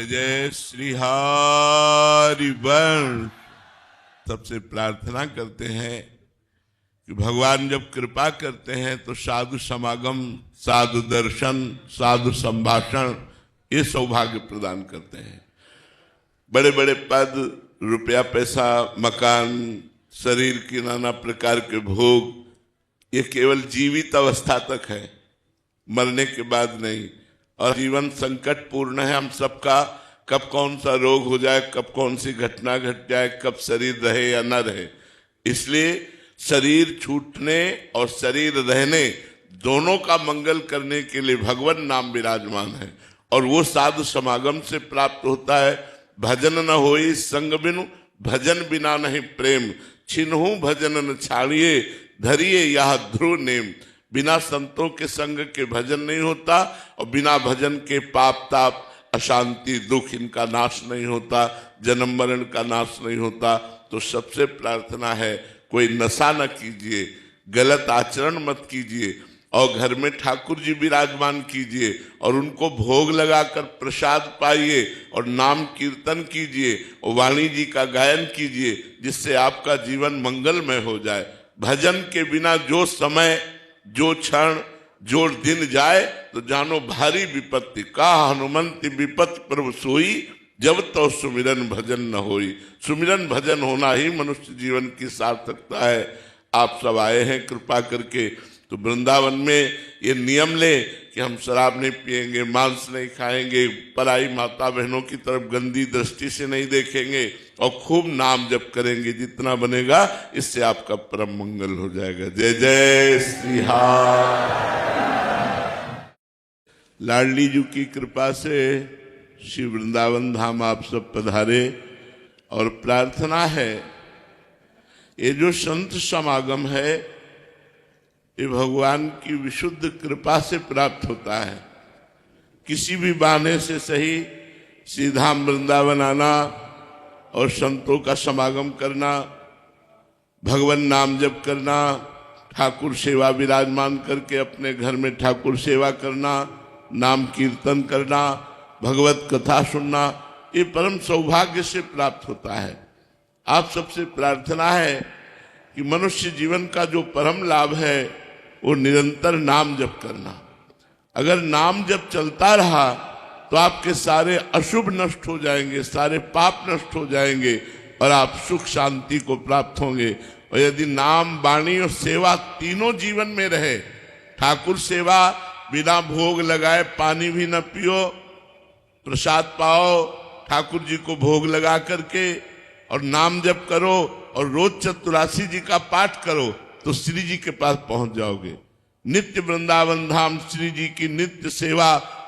जय जय श्री हरि वंश। सबसे प्रार्थना करते हैं कि भगवान जब कृपा करते हैं तो साधु समागम, साधु दर्शन, साधु संभाषण ये सौभाग्य प्रदान करते हैं। बड़े बड़े पद, रुपया पैसा, मकान, शरीर की नाना प्रकार के भोग ये केवल जीवित अवस्था तक है, मरने के बाद नहीं। और जीवन संकट पूर्ण है हम सबका, कब कौन सा रोग हो जाए, कब कौन सी घटना घट जाए, कब शरीर रहे या न रहे। इसलिए शरीर छूटने और शरीर रहने दोनों का मंगल करने के लिए भगवान नाम विराजमान है और वो साधु समागम से प्राप्त होता है। भजन न होई संग बिनु, भजन बिना नहीं प्रेम, छिन्हु भजन न छाड़िए, धरिए यह ध्रुव नेम। बिना संतों के संग के भजन नहीं होता और बिना भजन के पाप ताप अशांति दुख इनका नाश नहीं होता, जन्म मरण का नाश नहीं होता। तो सबसे प्रार्थना है कोई नशा न कीजिए, गलत आचरण मत कीजिए और घर में ठाकुर जी विराजमान कीजिए और उनको भोग लगाकर प्रसाद पाइए और नाम कीर्तन कीजिए और वाणी जी का गायन कीजिए, जिससे आपका जीवन मंगलमय हो जाए। भजन के बिना जो समय, जो क्षण, जो दिन जाए तो जानो भारी विपत्ति। का हनुमंत विपत्ति प्रभु सोई, जब तो सुमिरन भजन न होई। सुमिरन भजन होना ही मनुष्य जीवन की सार्थकता है। आप सब आए हैं कृपा करके, तो वृंदावन में ये नियम ले कि हम शराब नहीं पिएंगे, मांस नहीं खाएंगे, पराई माता बहनों की तरफ गंदी दृष्टि से नहीं देखेंगे और खूब नाम जप करेंगे। जितना बनेगा इससे आपका परम मंगल हो जाएगा। जय जय श्री हरि। लाडली जी की कृपा से श्री वृंदावन धाम आप सब पधारे और प्रार्थना है ये जो संत समागम है ये भगवान की विशुद्ध कृपा से प्राप्त होता है। किसी भी बहाने से सही सीधा वृंदावन आना और संतों का समागम करना, भगवान नाम जप करना, ठाकुर सेवा विराजमान करके अपने घर में ठाकुर सेवा करना, नाम कीर्तन करना, भगवत कथा सुनना, ये परम सौभाग्य से प्राप्त होता है। आप सबसे प्रार्थना है कि मनुष्य जीवन का जो परम लाभ है वो निरंतर नाम जप करना। अगर नाम जप चलता रहा तो आपके सारे अशुभ नष्ट हो जाएंगे, सारे पाप नष्ट हो जाएंगे और आप सुख शांति को प्राप्त होंगे। और यदि नाम, वाणी और सेवा तीनों जीवन में रहे, ठाकुर सेवा बिना भोग लगाए पानी भी न पियो, प्रसाद पाओ ठाकुर जी को भोग लगा करके और नाम जप करो और रोज चतुरासी जी का पाठ करो तो श्री जी के पास पहुंच जाओगे। नित्य वृंदावन धाम श्री जी की नित्य सेवा,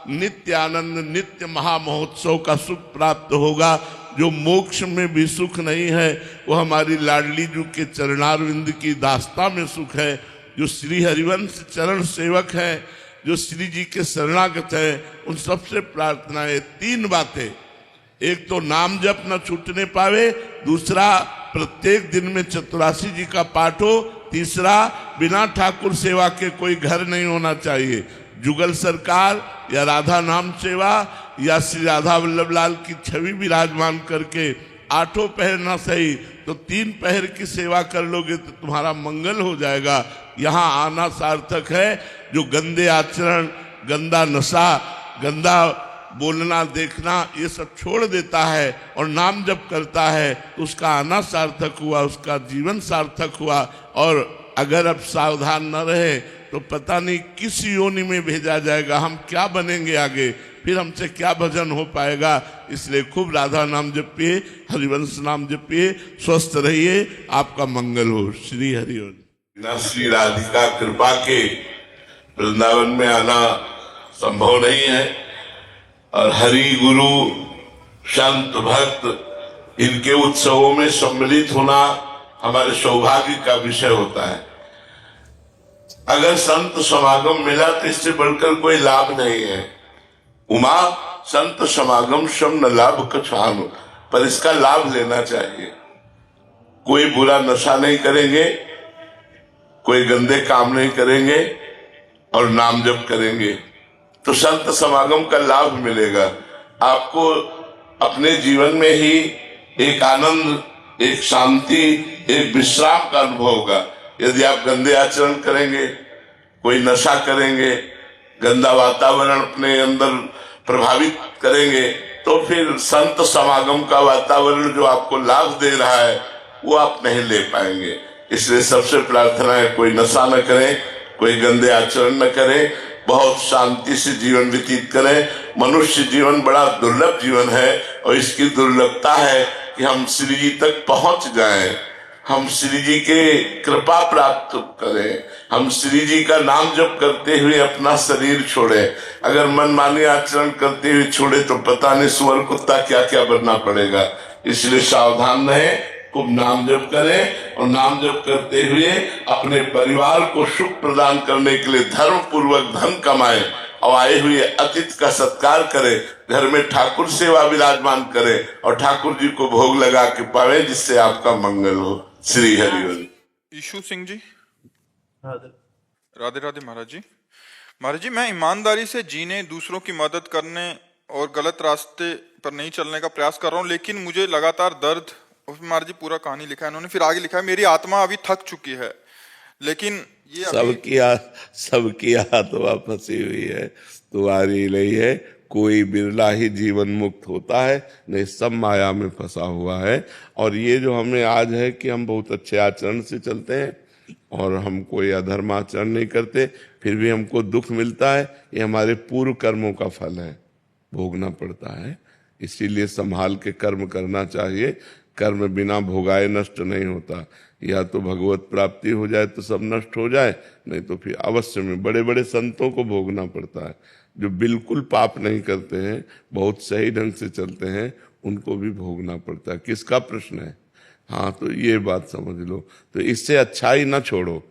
नित्य आनंद, नित्य महामहोत्सव का सुख प्राप्त होगा। जो मोक्ष में भी सुख नहीं है वो हमारी लाडली जी के चरणारविंद की दास्ता में सुख है। जो श्री हरिवंश चरण सेवक है, जो श्री जी के शरणागत है, उन सबसे प्रार्थना है तीन बातें। एक तो नाम जप न छूटने पावे, दूसरा प्रत्येक दिन में चतुरासी जी का पाठ हो, तीसरा बिना ठाकुर सेवा के कोई घर नहीं होना चाहिए। जुगल सरकार या राधा नाम सेवा या श्री राधा वल्लभ लाल की छवि विराजमान करके आठों पहर ना सही तो 3 पहर की सेवा कर लोगे तो तुम्हारा मंगल हो जाएगा। यहाँ आना सार्थक है। जो गंदे आचरण, गंदा नशा, गंदा बोलना देखना ये सब छोड़ देता है और नाम जप करता है तो उसका आना सार्थक हुआ, उसका जीवन सार्थक हुआ। और अगर अब सावधान न रहे तो पता नहीं किस योनि में भेजा जाएगा, हम क्या बनेंगे आगे, फिर हमसे क्या भजन हो पाएगा। इसलिए खूब राधा नाम जपिए, हरिवंश नाम जपिए, स्वस्थ रहिए, आपका मंगल हो। श्री हरिओम। बिना श्री राधिका कृपा के वृंदावन में आना संभव नहीं है और हरि गुरु संत भक्त इनके उत्सवों में सम्मिलित होना हमारे सौभाग्य का विषय होता है। अगर संत समागम मिला तो इससे बढ़कर कोई लाभ नहीं है। उमा संत समागम शम न लाभ कछान, पर इसका लाभ लेना चाहिए। कोई बुरा नशा नहीं करेंगे, कोई गंदे काम नहीं करेंगे और नाम जप करेंगे तो संत समागम का लाभ मिलेगा। आपको अपने जीवन में ही एक आनंद, एक शांति, एक विश्राम का अनुभव होगा। यदि आप गंदे आचरण करेंगे, कोई नशा करेंगे, गंदा वातावरण अपने अंदर प्रभावित करेंगे, तो फिर संत समागम का वातावरण जो आपको लाभ दे रहा है वो आप नहीं ले पाएंगे। इसलिए सबसे प्रार्थना है, कोई नशा न करें, कोई गंदे आचरण न करें, बहुत शांति से जीवन व्यतीत करें। मनुष्य जीवन बड़ा दुर्लभ जीवन है और इसकी दुर्लभता है कि हम श्री जी तक पहुंच जाएं, हम श्री जी के कृपा प्राप्त करें, हम श्री जी का नाम जप करते हुए अपना शरीर छोड़े। अगर मनमानी आचरण करते हुए छोड़े तो पता नहीं सुअर कुत्ता क्या क्या बनना पड़ेगा। इसलिए सावधान रहें, खूब नाम जप करें और नाम जप करते हुए अपने परिवार को सुख प्रदान करने के लिए धर्म पूर्वक धन कमाएं और आए हुए अतिथि का सत्कार करें, घर में ठाकुर सेवा विराजमान करें और ठाकुर जी को भोग लगा के पावे, जिससे आपका मंगल हो। श्री हरिवंश। ईशु सिंह जी, राधे राधे महाराज जी। महाराज जी, मैं ईमानदारी से जीने, दूसरों की मदद करने और गलत रास्ते पर नहीं चलने का प्रयास कर रहा हूँ, लेकिन मुझे लगातार दर्द, उसमें महाराज जी पूरा कहानी लिखा है इन्होंने, फिर आगे लिखा है मेरी आत्मा अभी थक चुकी है, लेकिन ये सबकी आत्मा फंसी हुई है, तुम्हारी नहीं है। कोई बिरला ही जीवन मुक्त होता है, नहीं सब माया में फंसा हुआ है। और ये जो हमें आज है कि हम बहुत अच्छे आचरण से चलते हैं और हम कोई अधर्म आचरण नहीं करते, फिर भी हमको दुख मिलता है, ये हमारे पूर्व कर्मों का फल है, भोगना पड़ता है। इसीलिए संभाल के कर्म करना चाहिए। कर्म बिना भोगाए नष्ट नहीं होता। या तो भगवत प्राप्ति हो जाए तो सब नष्ट हो जाए, नहीं तो फिर अवश्य में बड़े बड़े संतों को भोगना पड़ता है। जो बिल्कुल पाप नहीं करते हैं, बहुत सही ढंग से चलते हैं, उनको भी भोगना पड़ता है। किसका प्रश्न है? हाँ, तो ये बात समझ लो। तो इससे अच्छाई ना छोड़ो,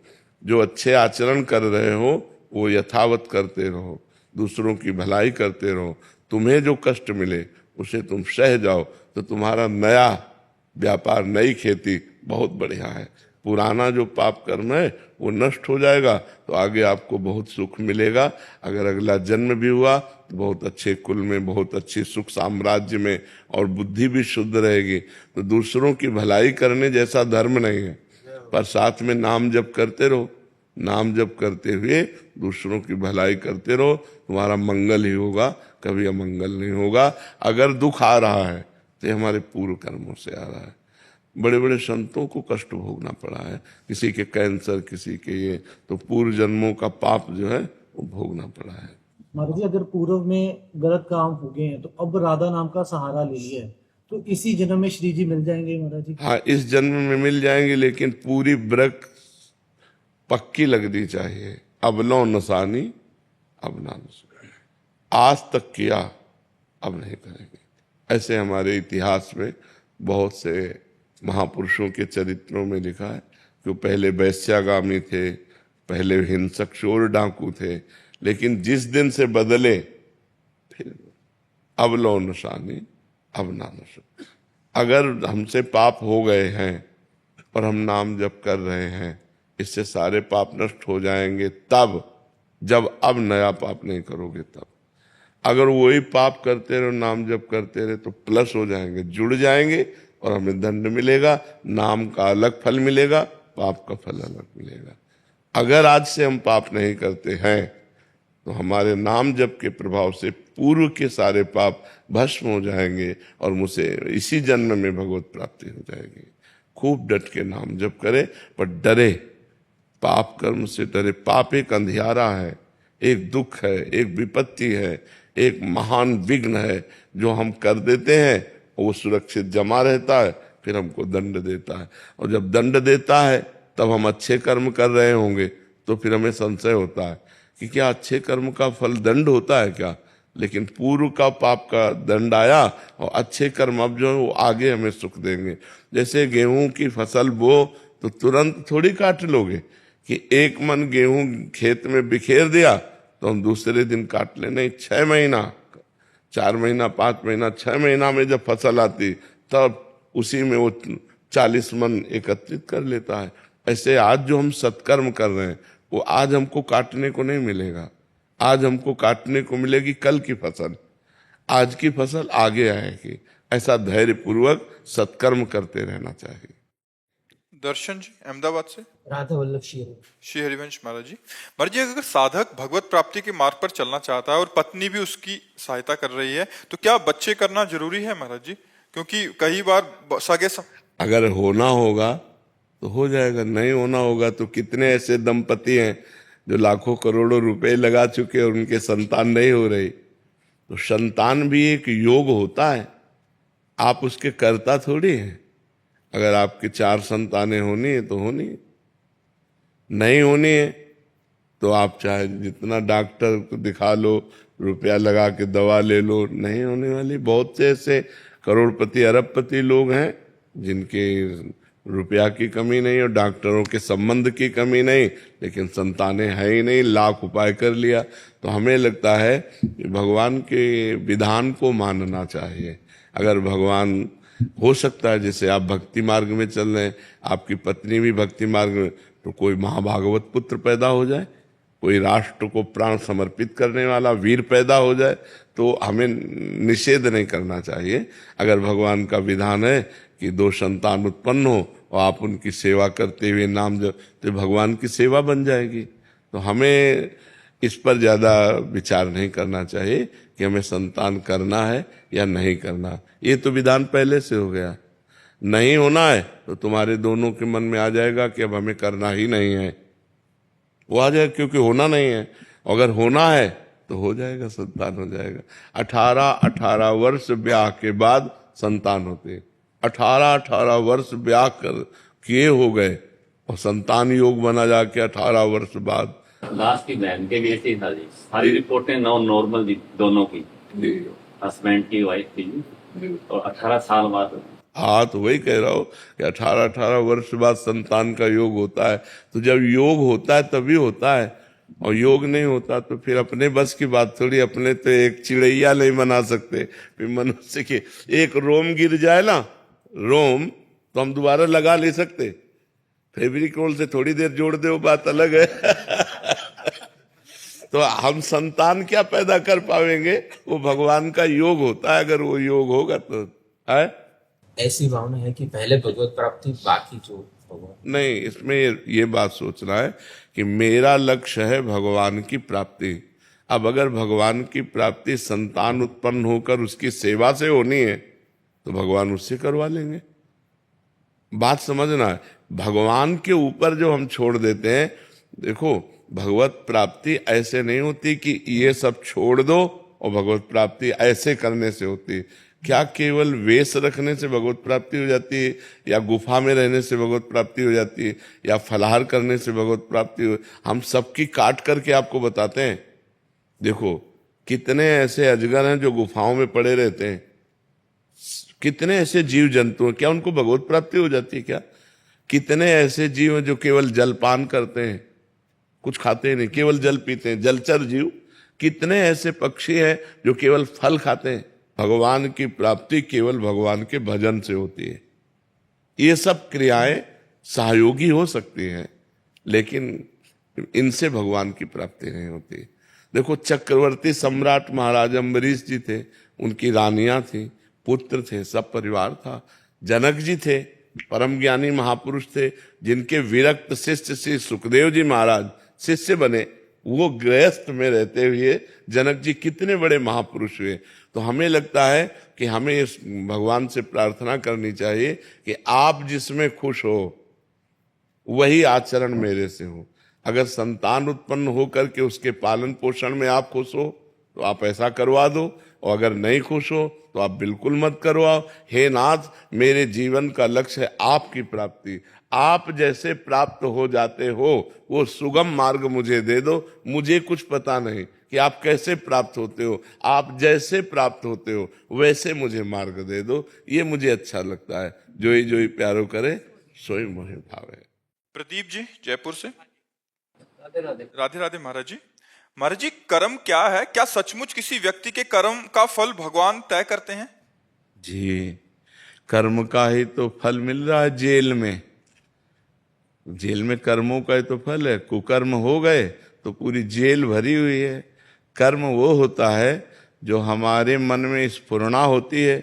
जो अच्छे आचरण कर रहे हो वो यथावत करते रहो, दूसरों की भलाई करते रहो। तुम्हें जो कष्ट मिले उसे तुम सह जाओ, तो तुम्हारा नया व्यापार, नई खेती बहुत बढ़िया है। पुराना जो पाप कर्म है वो नष्ट हो जाएगा, तो आगे आपको बहुत सुख मिलेगा। अगर अगला जन्म भी हुआ तो बहुत अच्छे कुल में, बहुत अच्छी सुख साम्राज्य में, और बुद्धि भी शुद्ध रहेगी। तो दूसरों की भलाई करने जैसा धर्म नहीं है, पर साथ में नाम जप करते रहो। नाम जप करते हुए दूसरों की भलाई करते रहो, तुम्हारा मंगल ही होगा, कभी अमंगल नहीं होगा। अगर दुख आ रहा है तो हमारे पूर्व कर्मों से आ रहा है। बड़े बड़े संतों को कष्ट भोगना पड़ा है, किसी के कैंसर, किसी के ये, तो पूर्व जन्मों का पाप जो है वो भोगना पड़ा है। महाराज जी, अगर पूर्व में गलत काम हो गए हैं तो अब राधा नाम का सहारा ले लिया है, तो इसी जन्म में श्री जी मिल जाएंगे महाराज जी? हाँ, इस जन्म में मिल जाएंगे, लेकिन पूरी ब्रक पक्की लगनी चाहिए। अब लो नसानी, अब ना नसानी, आज तक किया अब नहीं करेंगे। ऐसे हमारे इतिहास में बहुत से महापुरुषों के चरित्रों में लिखा है कि पहले वैश्यागामी थे, पहले हिंसक चोर डाकू थे, लेकिन जिस दिन से बदले फिर अब लो नशानी, अब ना नशा। अगर हमसे पाप हो गए हैं और हम नाम जप कर रहे हैं, इससे सारे पाप नष्ट हो जाएंगे तब, जब अब नया पाप नहीं करोगे तब। अगर वही पाप करते रहो, नाम जप करते रहे, तो प्लस हो जाएंगे, जुड़ जाएंगे और हमें दंड मिलेगा। नाम का अलग फल मिलेगा, पाप का फल अलग मिलेगा। अगर आज से हम पाप नहीं करते हैं तो हमारे नाम जप के प्रभाव से पूर्व के सारे पाप भस्म हो जाएंगे और मुझे इसी जन्म में भगवत प्राप्ति हो जाएगी। खूब डट के नाम जप करे, पर डरे, पाप कर्म से डरे। पाप एक अंधियारा है, एक दुख है, एक विपत्ति है, एक महान विघ्न है जो हम कर देते हैं, वो सुरक्षित जमा रहता है, फिर हमको दंड देता है। और जब दंड देता है तब हम अच्छे कर्म कर रहे होंगे तो फिर हमें संशय होता है कि क्या अच्छे कर्म का फल दंड होता है क्या? लेकिन पूर्व का पाप का दंड आया और अच्छे कर्म अब जो है वो आगे हमें सुख देंगे। जैसे गेहूं की फसल बो तो तुरंत थोड़ी काट लोगे कि एक मन गेहूं खेत में बिखेर दिया तो हम दूसरे दिन काट ले, नहीं, 6 महीना, 4 महीना, 5 महीना, 6 महीना में जब फसल आती तब उसी में वो 40 मन एकत्रित कर लेता है। ऐसे आज जो हम सत्कर्म कर रहे हैं वो आज हमको काटने को नहीं मिलेगा, आज हमको काटने को मिलेगी कल की फसल। आज की फसल आगे आएगी, ऐसा धैर्य पूर्वक सत्कर्म करते रहना चाहिए। दर्शन जी अहमदाबाद से। राधा वल्लभ श्री हरिवंश महाराज जी। महाराज जी, अगर साधक भगवत प्राप्ति के मार्ग पर चलना चाहता है और पत्नी भी उसकी सहायता कर रही है, तो क्या बच्चे करना जरूरी है महाराज जी? क्योंकि कई बार अगर होना होगा तो हो जाएगा, नहीं होना होगा तो कितने ऐसे दंपति हैं जो लाखों करोड़ों रुपए लगा चुके और उनके संतान नहीं हो रही। तो संतान भी एक योग होता है, आप उसके कर्ता थोड़ी हैं। अगर आपके 4 संतानें होनी है तो होनी है, नहीं होनी है तो आप चाहे जितना डॉक्टर को दिखा लो, रुपया लगा के दवा ले लो, नहीं होने वाली। बहुत से ऐसे करोड़पति अरबपति लोग हैं जिनके रुपया की कमी नहीं और डॉक्टरों के संबंध की कमी नहीं, लेकिन संतानें है ही नहीं, लाख उपाय कर लिया। तो हमें लगता है कि भगवान के विधान को मानना चाहिए। अगर भगवान हो सकता है, जैसे आप भक्ति मार्ग में चल रहे हैं, आपकी पत्नी भी भक्ति मार्ग में, तो कोई महाभागवत पुत्र पैदा हो जाए, कोई राष्ट्र को प्राण समर्पित करने वाला वीर पैदा हो जाए, तो हमें निषेध नहीं करना चाहिए। अगर भगवान का विधान है कि 2 संतान उत्पन्न हो और आप उनकी सेवा करते हुए नाम जप, तो भगवान की सेवा बन जाएगी। तो हमें इस पर ज़्यादा विचार नहीं करना चाहिए कि हमें संतान करना है या नहीं करना। ये तो विधान पहले से हो गया। नहीं होना है तो तुम्हारे दोनों के मन में आ जाएगा कि अब हमें करना ही नहीं है, वो आ जाएगा, क्योंकि होना नहीं है। अगर होना है तो हो जाएगा, संतान हो जाएगा। 18 वर्ष ब्याह के बाद संतान होते हैं। 18 वर्ष ब्याह कर किए हो गए और संतान योग बना जाके 18 वर्ष बाद। लास्ट की बहन के भी ऐसे ही था जी, सारी रिपोर्टें नॉर्मल थी दोनों की, हस्बैंड की, वाइफ की, और 18 साल बाद। हाँ, तो वही कह रहा हूँ कि 18 वर्ष बाद संतान का योग होता है। तो जब योग होता है तभी होता है, और योग नहीं होता तो फिर अपने बस की बात थोड़ी। अपने तो एक चिड़ैया नहीं बना सकते, फिर मनुष्य के एक रोम गिर जाए ना, रोम तो हम दोबारा लगा ले सकते, फेविकोल से थोड़ी देर जोड़ दे, वो बात अलग है। तो हम संतान क्या पैदा कर पाएंगे? वो भगवान का योग होता है, अगर वो योग होगा तो है। ऐसी भावना है कि पहले भगवत प्राप्ति, बाकी जो भगवान। नहीं, इसमें ये बात सोचना है कि मेरा लक्ष्य है भगवान की प्राप्ति। अब अगर भगवान की प्राप्ति संतान उत्पन्न होकर उसकी सेवा से होनी है तो भगवान उससे करवा लेंगे। बात समझना है, भगवान के ऊपर जो हम छोड़ देते हैं। देखो, भगवत प्राप्ति ऐसे नहीं होती कि ये सब छोड़ दो और भगवत प्राप्ति ऐसे करने से होती है। क्या केवल वेश रखने से भगवत प्राप्ति हो जाती है, या गुफा में रहने से भगवत प्राप्ति हो जाती है, या फलाहार करने से भगवत प्राप्ति हो? हम सबकी काट करके आपको बताते हैं। देखो, कितने ऐसे अजगर हैं जो गुफाओं में पड़े रहते हैं, कितने ऐसे जीव जंतु हैं, क्या उनको भगवत प्राप्ति हो जाती है क्या? कितने ऐसे जीव हैं जो केवल जलपान करते हैं, कुछ खाते नहीं, केवल जल पीते हैं, जलचर जीव। कितने ऐसे पक्षी हैं जो केवल फल खाते हैं। भगवान की प्राप्ति केवल भगवान के भजन से होती है। ये सब क्रियाएं सहयोगी हो सकती हैं, लेकिन इनसे भगवान की प्राप्ति नहीं होती। देखो, चक्रवर्ती सम्राट महाराज अम्बरीश जी थे, उनकी रानियां थी, पुत्र थे, सब परिवार था। जनक जी थे, परम ज्ञानी महापुरुष थे, जिनके विरक्त शिष्य श्री सुखदेव जी महाराज शिष्य बने। वो गृहस्थ में रहते हुए जनक जी कितने बड़े महापुरुष हुए। तो हमें लगता है कि हमें इस भगवान से प्रार्थना करनी चाहिए कि आप जिसमें खुश हो वही आचरण मेरे से हो। अगर संतान उत्पन्न हो करके उसके पालन पोषण में आप खुश हो तो आप ऐसा करवा दो, और अगर नहीं खुश हो तो आप बिल्कुल मत करवाओ। हे नाथ, मेरे जीवन का लक्ष्य है आपकी प्राप्ति। आप जैसे प्राप्त हो जाते हो वो सुगम मार्ग मुझे दे दो। मुझे कुछ पता नहीं कि आप कैसे प्राप्त होते हो, आप जैसे प्राप्त होते हो वैसे मुझे मार्ग दे दो। ये मुझे अच्छा लगता है। जोई जोई प्यारो करे सोई मोहे भावे। प्रदीप जी जयपुर से। राधे राधे। राधे राधे महाराज जी। महाराज जी, कर्म क्या है? क्या सचमुच किसी व्यक्ति के कर्म का फल भगवान तय करते हैं? जी, कर्म का ही तो फल मिल रहा है जेल में। जेल में कर्मों का ही तो फल है। कुकर्म हो गए तो पूरी जेल भरी हुई है। कर्म वो होता है जो हमारे मन में स्फुरणा होती है,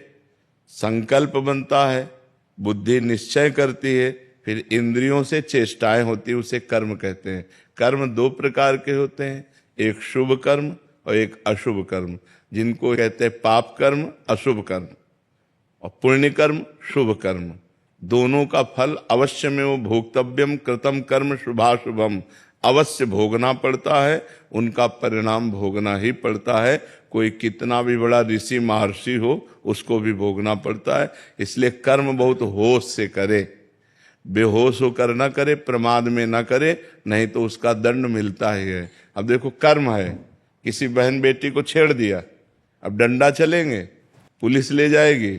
संकल्प बनता है, बुद्धि निश्चय करती है, फिर इंद्रियों से चेष्टाएं होती है, उसे कर्म कहते हैं। कर्म दो प्रकार के होते हैं, एक शुभ कर्म और एक अशुभ कर्म, जिनको कहते हैं पाप कर्म, अशुभ कर्म, और पुण्य कर्म, शुभ कर्म। दोनों का फल अवश्य में वो भोक्तव्यम कृतम कर्म शुभाशुभम, अवश्य भोगना पड़ता है, उनका परिणाम भोगना ही पड़ता है। कोई कितना भी बड़ा ऋषि महर्षि हो, उसको भी भोगना पड़ता है। इसलिए कर्म बहुत होश से करे, बेहोश होकर न करे, प्रमाद में न करे, नहीं तो उसका दंड मिलता ही है। अब देखो कर्म है, किसी बहन बेटी को छेड़ दिया, अब डंडा चलेंगे, पुलिस ले जाएगी,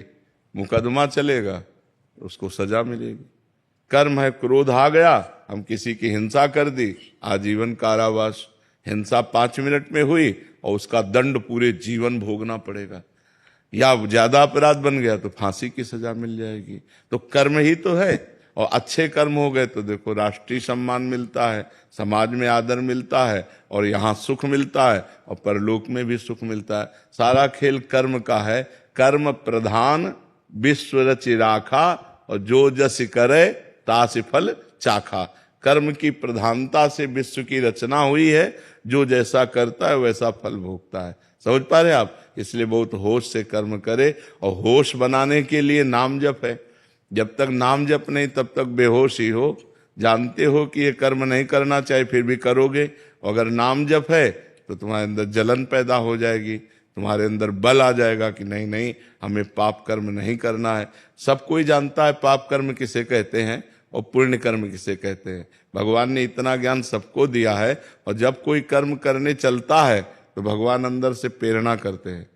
मुकदमा चलेगा, उसको सजा मिलेगी। कर्म है, क्रोध आ गया, हम किसी की हिंसा कर दी, आजीवन कारावास। हिंसा 5 मिनट में हुई और उसका दंड पूरे जीवन भोगना पड़ेगा। या ज्यादा अपराध बन गया तो फांसी की सजा मिल जाएगी। तो कर्म ही तो है। और अच्छे कर्म हो गए तो देखो राष्ट्रीय सम्मान मिलता है, समाज में आदर मिलता है, और यहाँ सुख मिलता है, और परलोक में भी सुख मिलता है। सारा खेल कर्म का है। कर्म प्रधान विश्व रचि राखा, और जो जस करे तास फल चाखा। कर्म की प्रधानता से विश्व की रचना हुई है, जो जैसा करता है वैसा फल भोगता है। समझ पा रहे आप? इसलिए बहुत होश से कर्म करे, और होश बनाने के लिए नाम जप है। जब तक नाम जप नहीं तब तक बेहोश ही हो। जानते हो कि ये कर्म नहीं करना चाहिए, फिर भी करोगे। अगर नाम जप है तो तुम्हारे अंदर जलन पैदा हो जाएगी, तुम्हारे अंदर बल आ जाएगा कि नहीं नहीं, हमें पाप कर्म नहीं करना है। सब कोई जानता है पाप कर्म किसे कहते हैं और पुण्य कर्म किसे कहते हैं। भगवान ने इतना ज्ञान सबको दिया है, और जब कोई कर्म करने चलता है तो भगवान अंदर से प्रेरणा करते हैं,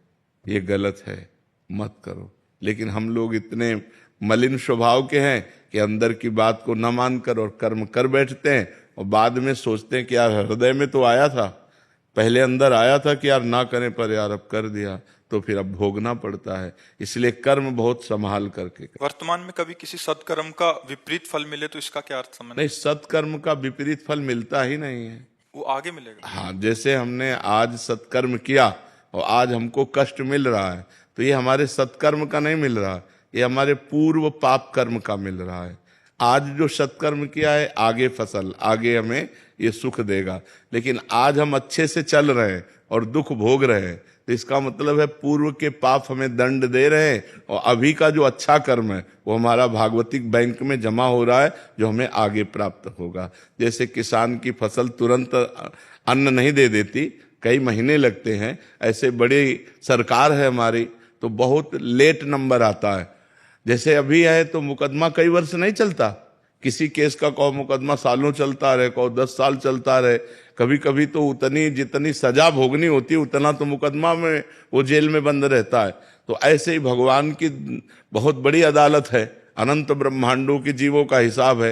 ये गलत है, मत करो। लेकिन हम लोग इतने मलिन स्वभाव के हैं कि अंदर की बात को न मानकर और कर्म कर बैठते हैं, और बाद में सोचते हैं कि यार हृदय में तो आया था, पहले अंदर आया था कि यार ना करें, पर यार अब कर दिया तो फिर अब भोगना पड़ता है। इसलिए कर्म बहुत संभाल करके करें। वर्तमान में कभी किसी सत्कर्म का विपरीत फल मिले तो इसका क्या अर्थ समझ? नहीं, सत्कर्म का विपरीत फल मिलता ही नहीं है, वो आगे मिलेगा। हाँ, जैसे हमने आज सत्कर्म किया और आज हमको कष्ट मिल रहा है, तो ये हमारे सत्कर्म का नहीं मिल रहा, ये हमारे पूर्व पाप कर्म का मिल रहा है। आज जो सत्कर्म किया है, आगे फसल, आगे हमें ये सुख देगा। लेकिन आज हम अच्छे से चल रहे हैं और दुख भोग रहे हैं, तो इसका मतलब है पूर्व के पाप हमें दंड दे रहे हैं, और अभी का जो अच्छा कर्म है वो हमारा भागवतिक बैंक में जमा हो रहा है, जो हमें आगे प्राप्त होगा। जैसे किसान की फसल तुरंत अन्न नहीं दे देती, कई महीने लगते हैं, ऐसे बड़ी सरकार है हमारी तो बहुत लेट नंबर आता है। जैसे अभी है तो मुकदमा कई वर्ष नहीं चलता, किसी केस का कहो मुकदमा सालों चलता रहे, कहो 10 साल चलता रहे। कभी कभी तो उतनी जितनी सजा भोगनी होती है उतना तो मुकदमा में वो जेल में बंद रहता है। तो ऐसे ही भगवान की बहुत बड़ी अदालत है, अनंत ब्रह्मांडों के जीवों का हिसाब है।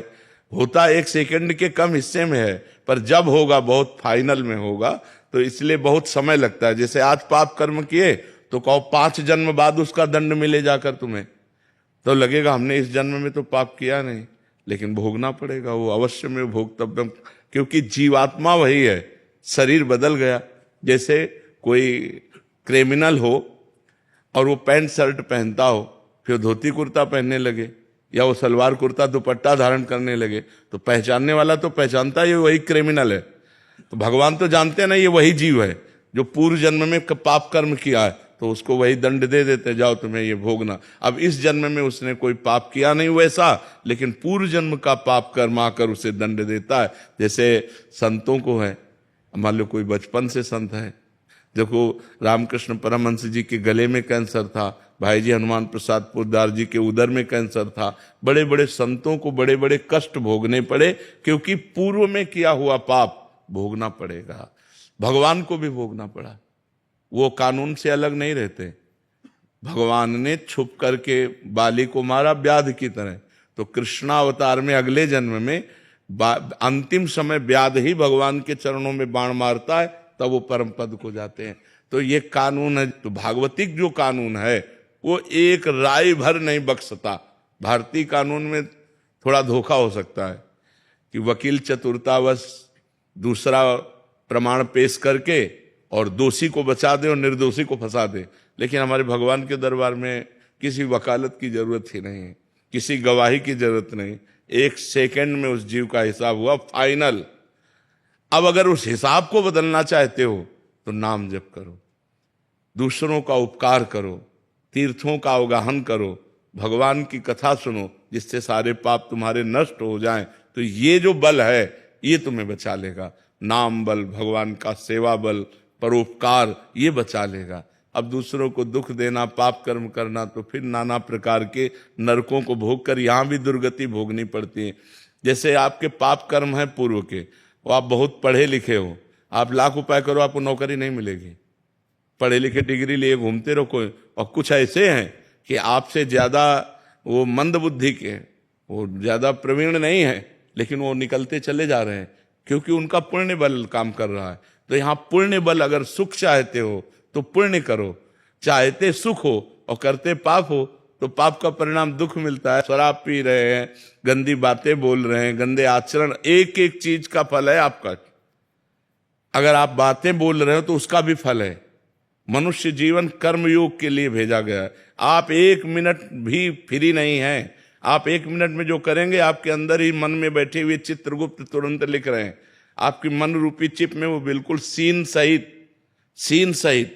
होता 1 सेकंड के कम हिस्से में है, पर जब होगा बहुत फाइनल में होगा, तो इसलिए बहुत समय लगता है। जैसे आज पाप कर्म किए तो कहो 5 जन्म बाद उसका दंड मिले जाकर तुम्हें, तो लगेगा हमने इस जन्म में तो पाप किया नहीं, लेकिन भोगना पड़ेगा, वो अवश्य में भोगतव्यम, क्योंकि जीवात्मा वही है, शरीर बदल गया। जैसे कोई क्रिमिनल हो और वो पैंट शर्ट पहनता हो, फिर धोती कुर्ता पहनने लगे, या वो सलवार कुर्ता दुपट्टा धारण करने लगे, तो पहचानने वाला तो पहचानता है ये वही क्रिमिनल है। तो भगवान तो जानते ना ये वही जीव है जो पूर्व जन्म में पाप कर्म किया है, तो उसको वही दंड दे देते, जाओ तुम्हें ये भोगना। अब इस जन्म में उसने कोई पाप किया नहीं वैसा, लेकिन पूर्व जन्म का पाप कर्म आकर उसे दंड देता है। जैसे संतों को है, मान लो कोई बचपन से संत है, देखो रामकृष्ण परमहंस जी के गले में कैंसर था, भाई जी हनुमान प्रसाद पोद्दार जी के उदर में कैंसर था। बड़े बड़े संतों को बड़े बड़े कष्ट भोगने पड़े, क्योंकि पूर्व में किया हुआ पाप भोगना पड़ेगा। भगवान को भी भोगना पड़ा, वो कानून से अलग नहीं रहते। भगवान ने छुप करके बाली को मारा व्याध की तरह, तो कृष्णावतार में अगले जन्म में अंतिम समय व्याध ही भगवान के चरणों में बाण मारता है, तब वो परम पद को जाते हैं। तो ये कानून है। तो भागवतिक जो कानून है वो एक राय भर नहीं बख्शता। भारतीय कानून में थोड़ा धोखा हो सकता है कि वकील चतुरतावश दूसरा प्रमाण पेश करके और दोषी को बचा दे और निर्दोषी को फंसा दे, लेकिन हमारे भगवान के दरबार में किसी वकालत की जरूरत ही नहीं है, किसी गवाही की जरूरत नहीं। 1 सेकंड में उस जीव का हिसाब हुआ फाइनल। अब अगर उस हिसाब को बदलना चाहते हो तो नाम जप करो, दूसरों का उपकार करो, तीर्थों का अवगाहन करो, भगवान की कथा सुनो, जिससे सारे पाप तुम्हारे नष्ट हो जाएं। तो ये जो बल है ये तुम्हें बचा लेगा। नाम बल, भगवान का सेवा बल, परोपकार, ये बचा लेगा। अब दूसरों को दुख देना, पाप कर्म करना, तो फिर नाना प्रकार के नरकों को भोग कर यहां भी दुर्गति भोगनी पड़ती है। जैसे आपके पाप कर्म है पूर्व के, वो आप बहुत पढ़े लिखे हो, आप लाख उपाय करो आपको नौकरी नहीं मिलेगी। पढ़े लिखे डिग्री लिए घूमते रहो कोई, और कुछ ऐसे हैं कि आपसे ज्यादा वो मंद बुद्धि के, वो ज्यादा प्रवीण नहीं है, लेकिन वो निकलते चले जा रहे हैं क्योंकि उनका पुण्य बल काम कर रहा है। तो यहाँ पुण्य बल, अगर सुख चाहते हो तो पुण्य करो, चाहते सुख हो और करते पाप हो तो पाप का परिणाम दुख मिलता है। शराब पी रहे हैं, गंदी बातें बोल रहे हैं, गंदे आचरण, एक एक चीज का फल है आपका। अगर आप बातें बोल रहे हो तो उसका भी फल है। मनुष्य जीवन कर्मयोग के लिए भेजा गया है। आप 1 मिनट भी फ्री नहीं हैं। आप 1 मिनट में जो करेंगे, आपके अंदर ही मन में बैठे हुए चित्रगुप्त तुरंत लिख रहे हैं। आपकी मन रूपी चिप में वो बिल्कुल सीन सहित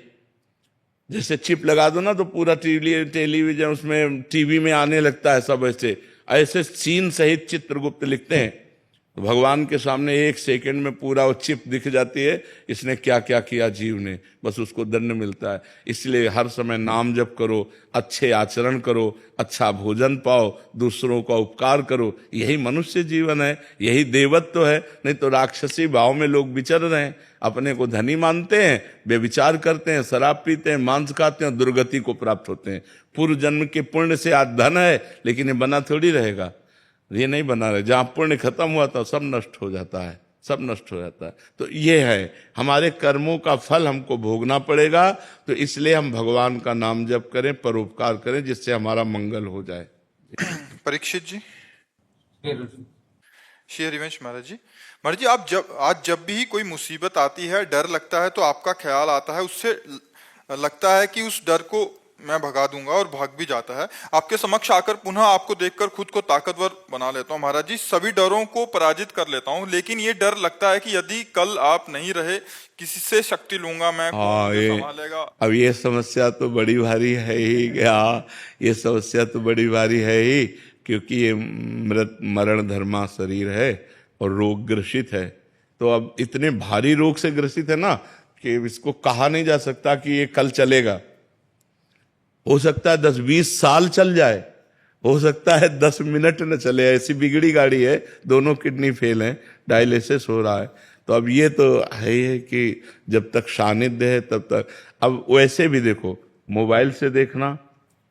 जैसे चिप लगा दो ना तो पूरा टेलीविजन उसमें टीवी में आने लगता है। सब ऐसे सीन सहित चित्रगुप्त लिखते हैं। तो भगवान के सामने 1 सेकंड में पूरा वो चिप दिख जाती है, इसने क्या क्या किया जीव ने, बस उसको दंड मिलता है। इसलिए हर समय नाम जप करो, अच्छे आचरण करो, अच्छा भोजन पाओ, दूसरों का उपकार करो। यही मनुष्य जीवन है, यही देवत्व है। नहीं तो राक्षसी भाव में लोग विचर रहे हैं, अपने को धनी मानते हैं, बेविचार करते हैं, शराब पीते हैं, मांस खाते हैं, दुर्गति को प्राप्त होते हैं। पूर्व जन्म के पुण्य से आज धन है, लेकिन ये बना थोड़ी रहेगा, ये नहीं बना रहे। जहां पुण्य खत्म हुआ था सब नष्ट हो जाता है, सब नष्ट हो जाता है। तो ये है, हमारे कर्मों का फल हमको भोगना पड़ेगा। तो इसलिए हम भगवान का नाम जप करें, परोपकार करें, जिससे हमारा मंगल हो जाए। परीक्षित जी, श्री हरिवंश महाराज जी। महाराज जी, आप जब भी कोई मुसीबत आती है, डर लगता है, तो आपका ख्याल आता है, उससे लगता है कि उस डर को मैं भगा दूंगा और भाग भी जाता है। आपके समक्ष आकर पुनः आपको देखकर खुद को ताकतवर बना लेता हूँ महाराज जी, सभी डरों को पराजित कर लेता हूँ। लेकिन ये डर लगता है कि यदि कल आप नहीं रहे, किसी से शक्ति लूंगा मैं, कौन मुझे संभालेगा। अब ये समस्या तो बड़ी भारी है ही। ये समस्या तो बड़ी भारी है ही, क्योंकि ये मृत मरण धर्मा शरीर है और रोग ग्रसित है। तो अब इतने भारी रोग से ग्रसित है ना कि इसको कहा नहीं जा सकता कि ये कल चलेगा। हो सकता है 10-20 साल चल जाए, हो सकता है 10 मिनट न चले। ऐसी बिगड़ी गाड़ी है, दोनों किडनी फेल है, डायलिसिस हो रहा है। तो अब ये तो है ही है कि जब तक सानिध्य है तब तक। अब वैसे भी देखो, मोबाइल से देखना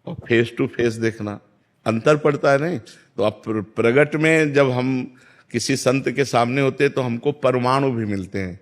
और फेस टू फेस देखना अंतर पड़ता है नहीं। तो अब प्रगट में जब हम किसी संत के सामने होते हैं तो हमको परमाणु भी मिलते हैं।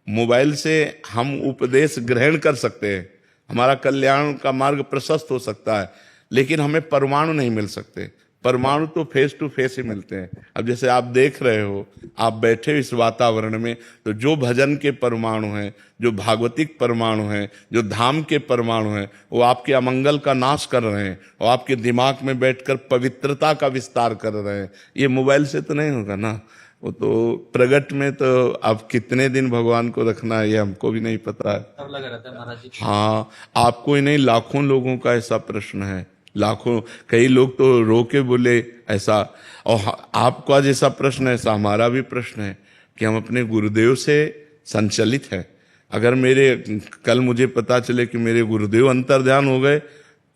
मोबाइल से हम उपदेश ग्रहण कर सकते हैं, हमारा कल्याण का मार्ग प्रशस्त हो सकता है, लेकिन हमें परमाणु नहीं मिल सकते। परमाणु तो फेस टू फेस ही मिलते हैं। अब जैसे आप देख रहे हो, आप बैठे हो इस वातावरण में, तो जो भजन के परमाणु हैं, जो भागवतिक परमाणु हैं, जो धाम के परमाणु हैं, वो आपके अमंगल का नाश कर रहे हैं और आपके दिमाग में बैठकर पवित्रता का विस्तार कर रहे हैं। ये मोबाइल से तो नहीं होगा ना। वो तो प्रगट में तो अब कितने दिन भगवान को रखना है ये हमको भी नहीं पता है। सब लगा रहता है महाराज जी। हाँ, आपको ही नहीं, लाखों लोगों का ऐसा प्रश्न है। लाखों, कई लोग तो रो के बोले ऐसा। और आपको आज ऐसा प्रश्न है, ऐसा हमारा भी प्रश्न है कि हम अपने गुरुदेव से संचलित हैं। अगर कल मुझे पता चले कि मेरे गुरुदेव अंतर्ध्यान हो गए,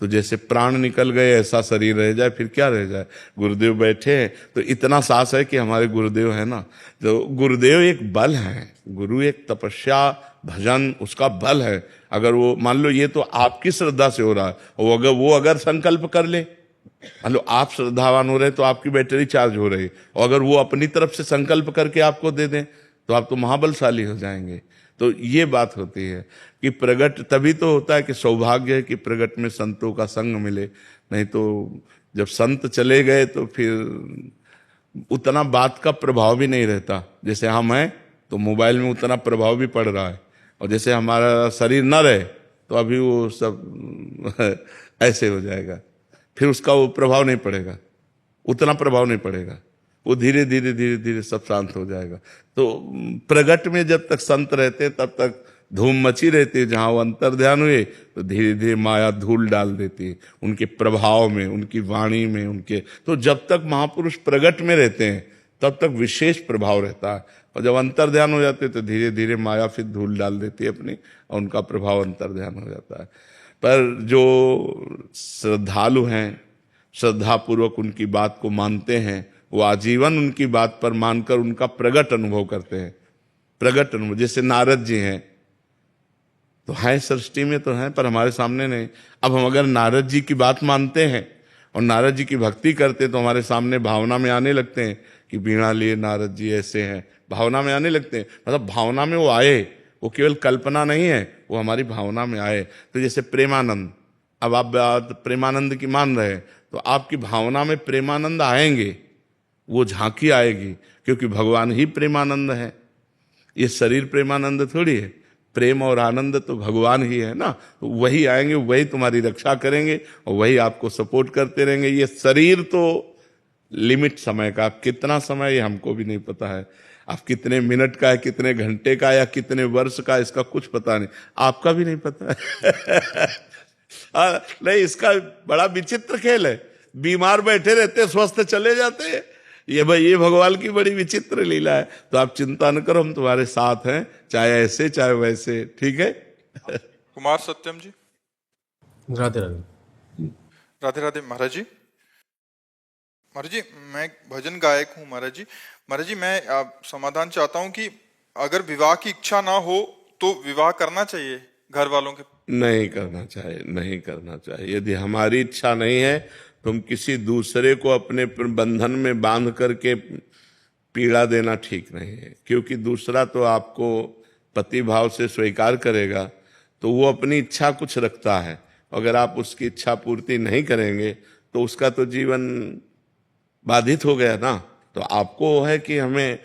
तो जैसे प्राण निकल गए ऐसा शरीर रह जाए, फिर क्या रह जाए। गुरुदेव बैठे हैं तो इतना साहस है कि हमारे गुरुदेव है ना। तो गुरुदेव एक बल है, गुरु एक तपस्या भजन उसका बल है। अगर वो मान लो, ये तो आपकी श्रद्धा से हो रहा है, और वो अगर संकल्प कर ले, मान लो आप श्रद्धावान हो रहे तो आपकी बैटरी चार्ज हो रही, और अगर वो अपनी तरफ से संकल्प करके आपको दे दें तो आप तो महाबलशाली हो जाएंगे। तो ये बात होती है कि प्रगट तभी तो होता है कि सौभाग्य है कि प्रगट में संतों का संग मिले। नहीं तो जब संत चले गए तो फिर उतना बात का प्रभाव भी नहीं रहता। जैसे हम हैं तो मोबाइल में उतना प्रभाव भी पड़ रहा है, और जैसे हमारा शरीर न रहे तो अभी वो सब ऐसे हो जाएगा। फिर उसका वो प्रभाव नहीं पड़ेगा, उतना प्रभाव नहीं पड़ेगा, वो धीरे धीरे धीरे धीरे सब शांत हो जाएगा। तो प्रगट में जब तक संत रहते हैं तब तक धूम मची रहती है, जहां वो अंतर ध्यान हुए तो धीरे धीरे माया धूल डाल देती है उनके प्रभाव में, उनकी वाणी में, उनके। तो जब तक महापुरुष प्रगट में रहते हैं तब तक विशेष प्रभाव रहता है, और जब अंतर ध्यान हो जाते हैं तो धीरे धीरे माया फिर धूल डाल देती है अपनी, और उनका प्रभाव अंतर ध्यान हो जाता है। पर जो श्रद्धालु हैं, श्रद्धापूर्वक उनकी बात को मानते हैं, वो आजीवन उनकी बात पर मानकर उनका प्रगट अनुभव करते हैं। प्रगट अनुभव, जैसे नारद जी हैं, तो हैं सृष्टि में तो हैं पर हमारे सामने नहीं। अब हम अगर नारद जी की बात मानते हैं और नारद जी की भक्ति करते हैं तो हमारे सामने भावना में आने लगते हैं कि बीणा लिए नारद जी ऐसे हैं, भावना में आने लगते हैं। मतलब भावना में वो आए, वो केवल कल्पना नहीं है, वो हमारी भावना में आए। तो जैसे प्रेमानंद, अब आप बात प्रेमानंद की मान रहे हैं तो आपकी भावना में प्रेमानंद आएंगे, वो झांकी आएगी, क्योंकि भगवान ही प्रेमानंद है। ये शरीर प्रेमानंद थोड़ी है, प्रेम और आनंद तो भगवान ही है ना। तो वही आएंगे, वही तुम्हारी रक्षा करेंगे और वही आपको सपोर्ट करते रहेंगे। ये शरीर तो लिमिट समय का, आप कितना समय ये हमको भी नहीं पता है, आप कितने मिनट का है, कितने घंटे का या कितने वर्ष का, इसका कुछ पता नहीं, आपका भी नहीं पता है। नहीं, इसका बड़ा विचित्र खेल है। बीमार बैठे रहते, स्वस्थ चले जाते हैं। ये भाई, ये भगवान की बड़ी विचित्र लीला है। तो आप चिंता न करो, हम तुम्हारे साथ हैं, चाहे ऐसे चाहे वैसे, ठीक है। कुमार सत्यम जी। राधे राधे। राधे राधे महाराज जी। महाराज जी, मैं भजन गायक हूँ महाराज जी। महाराज जी, मैं समाधान चाहता हूँ कि अगर विवाह की इच्छा ना हो तो विवाह करना चाहिए घर वालों के? नहीं करना चाहिए, नहीं करना चाहिए। यदि हमारी इच्छा नहीं है तो हम किसी दूसरे को अपने बंधन में बांध करके पीड़ा देना ठीक नहीं है, क्योंकि दूसरा तो आपको पति भाव से स्वीकार करेगा तो वो अपनी इच्छा कुछ रखता है। अगर आप उसकी इच्छा पूर्ति नहीं करेंगे तो उसका तो जीवन बाधित हो गया ना। तो आपको है कि हमें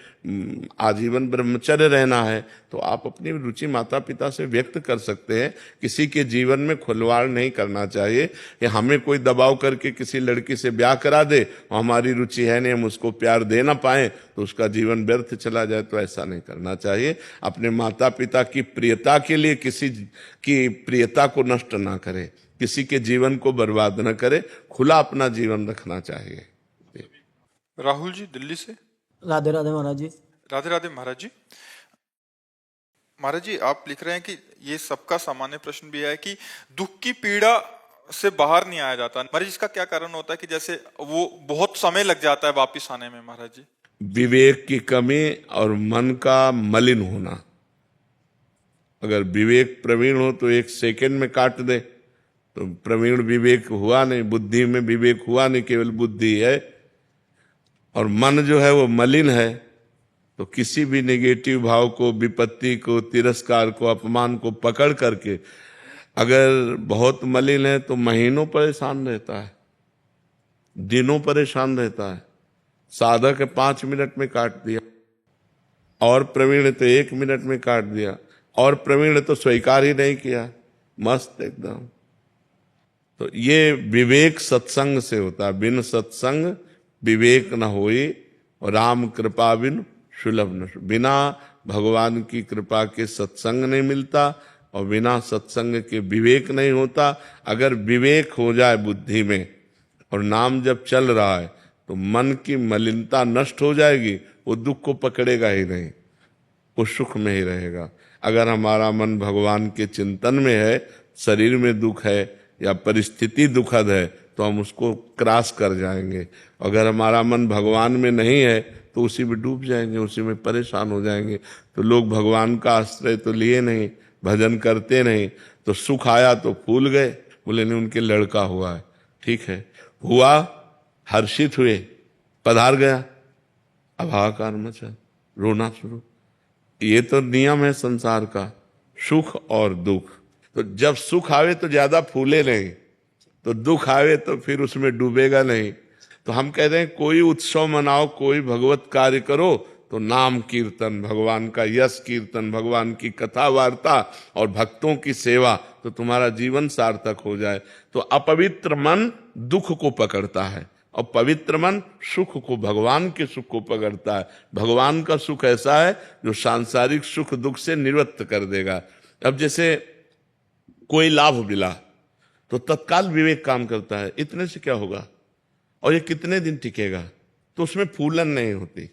आजीवन ब्रह्मचर्य रहना है, तो आप अपनी रुचि माता पिता से व्यक्त कर सकते हैं। किसी के जीवन में खुलवाड़ नहीं करना चाहिए कि हमें कोई दबाव करके किसी लड़की से ब्याह करा दे और हमारी रुचि है नहीं, हम उसको प्यार दे ना पाए तो उसका जीवन व्यर्थ चला जाए। तो ऐसा नहीं करना चाहिए। अपने माता पिता की प्रियता के लिए किसी की प्रियता को नष्ट ना करे, किसी के जीवन को बर्बाद न करे, खुला अपना जीवन रखना चाहिए। राहुल जी दिल्ली से। राधे राधे महाराज जी। राधे राधे महाराज जी। महाराज जी, आप लिख रहे हैं कि ये सबका सामान्य प्रश्न भी है कि दुख की पीड़ा से बाहर नहीं आया जाता। महाराज जी, इसका क्या कारण होता है कि जैसे वो बहुत समय लग जाता है वापिस आने में? महाराज जी, विवेक की कमी और मन का मलिन होना। अगर विवेक प्रवीण हो तो एक सेकंड में काट दे, तो प्रवीण विवेक हुआ नहीं, बुद्धि में विवेक हुआ नहीं, केवल बुद्धि है। और मन जो है वो मलिन है, तो किसी भी नेगेटिव भाव को, विपत्ति को, तिरस्कार को, अपमान को पकड़ करके अगर बहुत मलिन है तो महीनों परेशान रहता है, दिनों परेशान रहता है। साधक 5 मिनट में काट दिया, और प्रवीण तो 1 मिनट में काट दिया, और प्रवीण तो स्वीकार ही नहीं किया, मस्त एकदम। तो ये विवेक सत्संग से होता है। बिन सत्संग विवेक न होई, और राम कृपा बिन सुलभ न। बिना भगवान की कृपा के सत्संग नहीं मिलता, और बिना सत्संग के विवेक नहीं होता। अगर विवेक हो जाए बुद्धि में और नाम जब चल रहा है तो मन की मलिनता नष्ट हो जाएगी, वो दुख को पकड़ेगा ही नहीं, वो सुख में ही रहेगा। अगर हमारा मन भगवान के चिंतन में है, शरीर में दुख है या परिस्थिति दुखद है, तो हम उसको क्रॉस कर जाएंगे। अगर हमारा मन भगवान में नहीं है तो उसी में डूब जाएंगे, उसी में परेशान हो जाएंगे। तो लोग भगवान का आश्रय तो लिए नहीं, भजन करते नहीं, तो सुख आया तो फूल गए, बोले नहीं उनके लड़का हुआ है, ठीक है, हुआ, हर्षित हुए, पधार गया, अब हाहाकार मचा, रोना शुरू। ये तो नियम है संसार का, सुख और दुख। तो जब सुख आवे तो ज्यादा फूले नहीं, तो दुख आवे तो फिर उसमें डूबेगा नहीं। तो हम कहते हैं कोई उत्सव मनाओ, कोई भगवत कार्य करो, तो नाम कीर्तन, भगवान का यश कीर्तन, भगवान की कथा वार्ता और भक्तों की सेवा, तो तुम्हारा जीवन सार्थक हो जाए। तो अपवित्र मन दुख को पकड़ता है और पवित्र मन सुख को, भगवान के सुख को पकड़ता है। भगवान का सुख ऐसा है जो सांसारिक सुख दुख से निवृत्त कर देगा। अब जैसे कोई लाभ मिला तो तत्काल विवेक काम करता है, इतने से क्या होगा और ये कितने दिन टिकेगा, तो उसमें फूलन नहीं होती।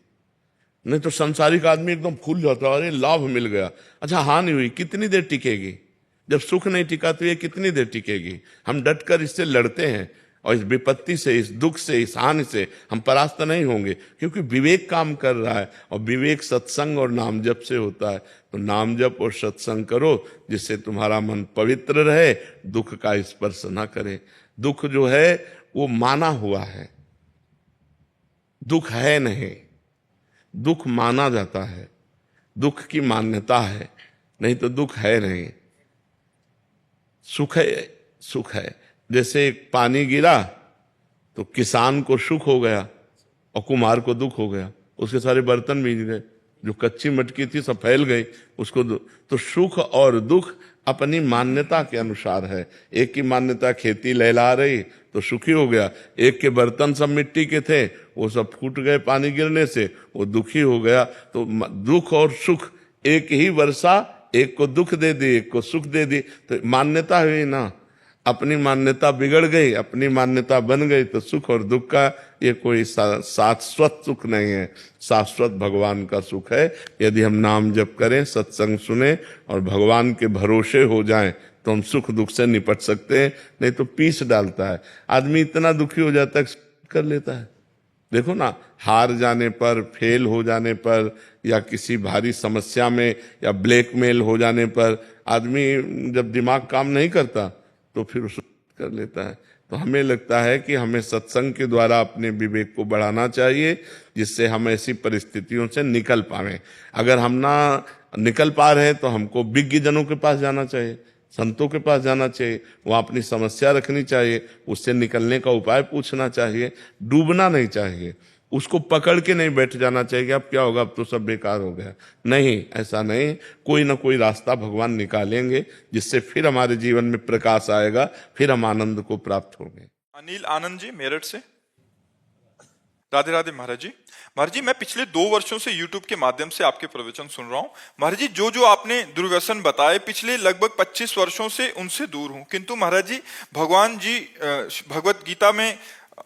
नहीं तो संसारिक आदमी एकदम फूल जाता है, अरे लाभ मिल गया, अच्छा हानि हुई, कितनी देर टिकेगी? जब सुख नहीं टिका तो ये कितनी देर टिकेगी? हम डटकर इससे लड़ते हैं और इस विपत्ति से, इस दुख से, इस हानि से हम परास्त नहीं होंगे, क्योंकि विवेक काम कर रहा है और विवेक सत्संग और नाम जप से होता है। तो नाम जप और सत्संग करो जिससे तुम्हारा मन पवित्र रहे, दुख का स्पर्श ना करे। दुख जो है वो माना हुआ है, दुख है नहीं, दुख माना जाता है, दुख की मान्यता है, नहीं तो दुख है नहीं। सुख है, सुख है। जैसे पानी गिरा तो किसान को सुख हो गया और कुम्हार को दुख हो गया, उसके सारे बर्तन भीग गए, जो कच्ची मटकी थी सब फैल गई उसको। तो सुख और दुख अपनी मान्यता के अनुसार है। एक की मान्यता खेती लहला रही तो सुखी हो गया, एक के बर्तन सब मिट्टी के थे वो सब फूट गए पानी गिरने से, वो दुखी हो गया। तो दुख और सुख, एक ही वर्षा एक को दुख दे दी एक को सुख दे दी, तो मान्यता हुई ना। अपनी मान्यता बिगड़ गई, अपनी मान्यता बन गई तो सुख और दुख का ये कोई शाश्वत सुख नहीं है। शाश्वत भगवान का सुख है। यदि हम नाम जप करें, सत्संग सुने और भगवान के भरोसे हो जाएं तो हम सुख दुख से निपट सकते हैं, नहीं तो पीस डालता है। आदमी इतना दुखी हो जाता है कर लेता है। देखो ना, हार जाने पर, फेल हो जाने पर, या किसी भारी समस्या में या ब्लैकमेल हो जाने पर आदमी जब दिमाग काम नहीं करता तो फिर उस कर लेता है। तो हमें लगता है कि हमें सत्संग के द्वारा अपने विवेक को बढ़ाना चाहिए, जिससे हम ऐसी परिस्थितियों से निकल पाएं। अगर हम ना निकल पा रहे हैं तो हमको विज्ञ जनों के पास जाना चाहिए, संतों के पास जाना चाहिए, वहाँ अपनी समस्या रखनी चाहिए, उससे निकलने का उपाय पूछना चाहिए। डूबना नहीं चाहिए, उसको पकड़ के नहीं बैठ जाना चाहिए कि अब क्या होगा, अब तो सब बेकार हो गया। नहीं, ऐसा नहीं, कोई ना कोई रास्ता भगवान निकालेंगे जिससे फिर हमारे जीवन में प्रकाश आएगा, फिर हम आनंद को प्राप्त होंगे। अनिल आनंद जी मेरठ से। राधे राधे महाराज जी। महाराज जी, मैं पिछले 2 वर्षों से YouTube के माध्यम से आपके प्रवचन सुन रहा हूँ। महाराज जी, जो जो आपने दुर्व्यसन बताए पिछले लगभग 25 वर्षों से उनसे दूर हूँ, किंतु महाराज जी भगवान जी भगवत गीता में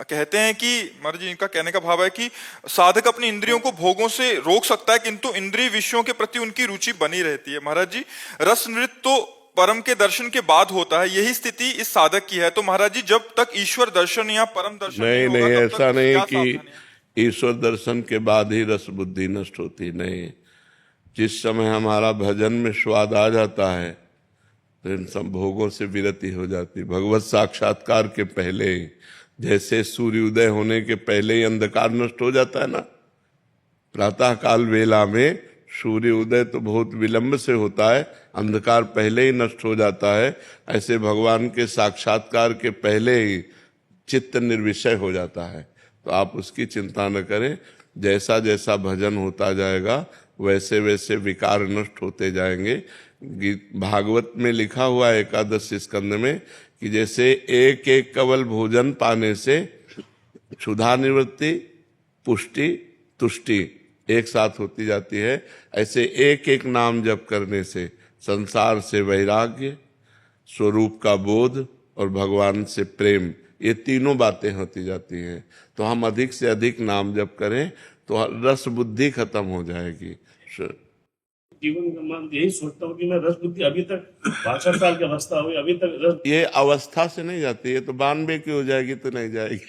कहते हैं कि, महाराज जी इनका कहने का भाव है कि साधक अपनी इंद्रियों को भोगों से रोक सकता है किंतु इंद्रिय विषयों के प्रति उनकी रुचि बनी रहती है। महाराज जी, रस नृत्य तो परम के दर्शन के बाद होता है, यही स्थिति इस साधक की है। तो महाराज जी, जब तक ईश्वर दर्शन या परम दर्शन नहीं होगा, नहीं, तब ऐसा तक नहीं क्या कि सावधानी है? ईश्वर दर्शन के बाद ही रस बुद्धि नष्ट होती, नहीं। जिस समय हमारा भजन में स्वाद आ जाता है तो इन सब भोगों से विरति हो जाती। भगवत साक्षात्कार के पहले ही, जैसे सूर्योदय होने के पहले ही अंधकार नष्ट हो जाता है ना, प्रातः काल वेला में सूर्य उदय तो बहुत विलंब से होता है, अंधकार पहले ही नष्ट हो जाता है। ऐसे भगवान के साक्षात्कार के पहले ही चित्त निर्विषय हो जाता है। तो आप उसकी चिंता न करें, जैसा जैसा भजन होता जाएगा वैसे वैसे विकार नष्ट होते जाएंगे। भागवत में लिखा हुआ है एकादश स्कंद में कि जैसे एक एक कवल भोजन पाने से क्षुधा निवृत्ति, पुष्टि, तुष्टि एक साथ होती जाती है, ऐसे एक एक नाम जप करने से संसार से वैराग्य, स्वरूप का बोध और भगवान से प्रेम, ये तीनों बातें होती जाती हैं। तो हम अधिक से अधिक नाम जप करें तो रस बुद्धि खत्म हो जाएगी। जीवन का मैं यही सोचता हूँ कि मैं रस बुद्धि अभी तक 62 साल की अवस्था हुई, अभी तक रस, ये अवस्था से नहीं जाती, ये तो 92 की हो जाएगी तो नहीं जाएगी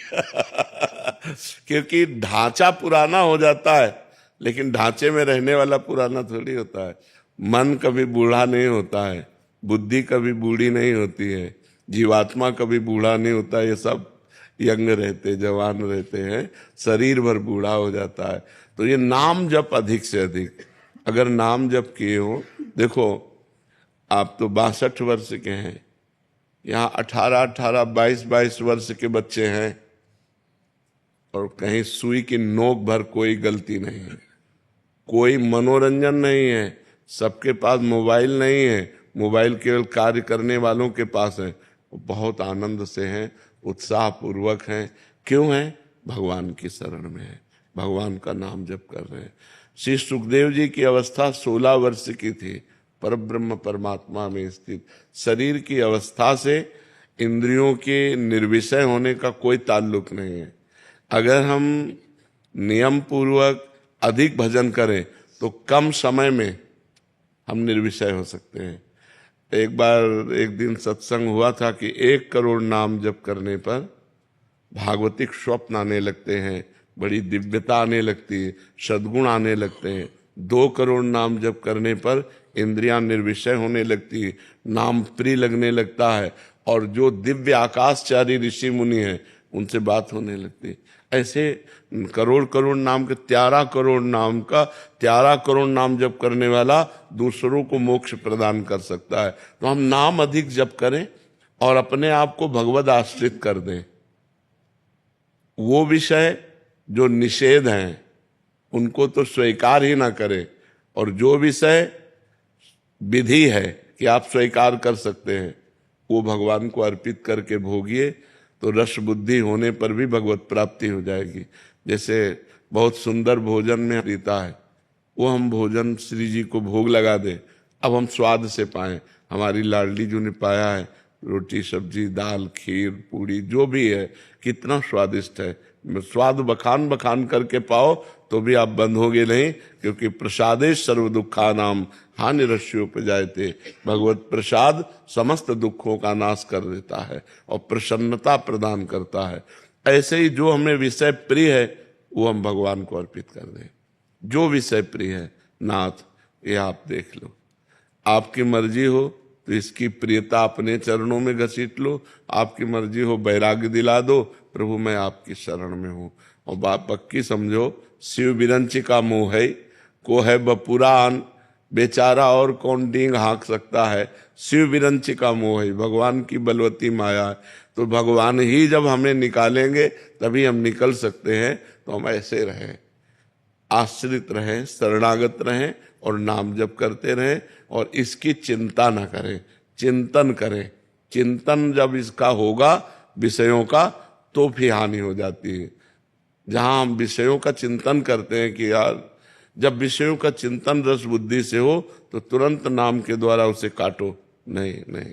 क्योंकि ढांचा पुराना हो जाता है, लेकिन ढांचे में रहने वाला पुराना थोड़ी होता है। मन कभी बूढ़ा नहीं होता है, बुद्धि कभी बूढ़ी नहीं होती है, जीवात्मा कभी बूढ़ा नहीं होता। ये सब यंग रहते, जवान रहते हैं, शरीर भर बूढ़ा हो जाता है। तो ये नाम जप अधिक से अधिक, अगर नाम जप किए हो, देखो आप तो 62 वर्ष के हैं, यहाँ 18-18, 22-22 वर्ष के बच्चे हैं और कहीं सुई की नोक भर कोई गलती नहीं है। कोई मनोरंजन नहीं है, सबके पास मोबाइल नहीं है, मोबाइल केवल कार्य करने वालों के पास है, वो बहुत आनंद से हैं, उत्साह पूर्वक हैं। क्यों हैं? भगवान की शरण में है, भगवान का नाम जप कर रहे हैं। श्री सुखदेव जी की अवस्था 16 वर्ष की थी, परब्रह्म परमात्मा में स्थित। शरीर की अवस्था से इंद्रियों के निर्विषय होने का कोई ताल्लुक नहीं है। अगर हम नियम पूर्वक अधिक भजन करें तो कम समय में हम निर्विषय हो सकते हैं। एक बार एक दिन सत्संग हुआ था कि 1 करोड़ नाम जप करने पर भागवतिक स्वप्न आने लगते हैं, बड़ी दिव्यता आने लगती है, सद्गुण आने लगते हैं। 2 करोड़ नाम जप करने पर इंद्रियां निर्विषय होने लगती है, नाम प्रिय लगने लगता है, और जो दिव्य आकाशचारी ऋषि मुनि हैं उनसे बात होने लगती है। ऐसे करोड़ करोड़ नाम के 13 करोड़ नाम का 13 करोड़ नाम जप करने वाला दूसरों को मोक्ष प्रदान कर सकता है। तो हम नाम अधिक जप करें और अपने आप को भगवद आश्रित कर दें। वो विषय जो निषेध हैं उनको तो स्वीकार ही ना करें, और जो विषय विधि है कि आप स्वीकार कर सकते हैं वो भगवान को अर्पित करके भोगिए, तो रस बुद्धि होने पर भी भगवत प्राप्ति हो जाएगी। जैसे बहुत सुंदर भोजन में रीता है, वो हम भोजन श्री जी को भोग लगा दें, अब हम स्वाद से पाएं। हमारी लाडली जो ने पाया है, रोटी सब्जी दाल खीर पूड़ी जो भी है कितना स्वादिष्ट है, स्वाद बखान बखान करके पाओ तो भी आप बंधोगे नहीं, क्योंकि प्रसादे सर्व दुखानाम हानि रस्योपजायते। भगवत प्रसाद समस्त दुखों का नाश कर देता है और प्रसन्नता प्रदान करता है। ऐसे ही जो हमें विषय प्रिय है वो हम भगवान को अर्पित कर दें। जो विषय प्रिय है, नाथ ये आप देख लो, आपकी मर्जी हो तो इसकी प्रियता अपने चरणों में घसीट लो, आपकी मर्जी हो वैराग्य दिला दो, प्रभु मैं आपकी शरण में हूँ। और बात पक्की समझो, शिव बिरंची का मोह है, को है बपुरान, बेचारा और कौन डींग हाँक सकता है। शिव बिरंची का मोह है, भगवान की बलवती माया है। तो भगवान ही जब हमें निकालेंगे तभी हम निकल सकते हैं। तो हम ऐसे रहें, आश्रित रहें, शरणागत रहें और नाम जप करते रहें, और इसकी चिंता ना करें, चिंतन करें। चिंतन जब इसका होगा विषयों का तो फिर हानि हो जाती है। जहां हम विषयों का चिंतन करते हैं कि यार, जब विषयों का चिंतन रस बुद्धि से हो तो तुरंत नाम के द्वारा उसे काटो। नहीं नहीं,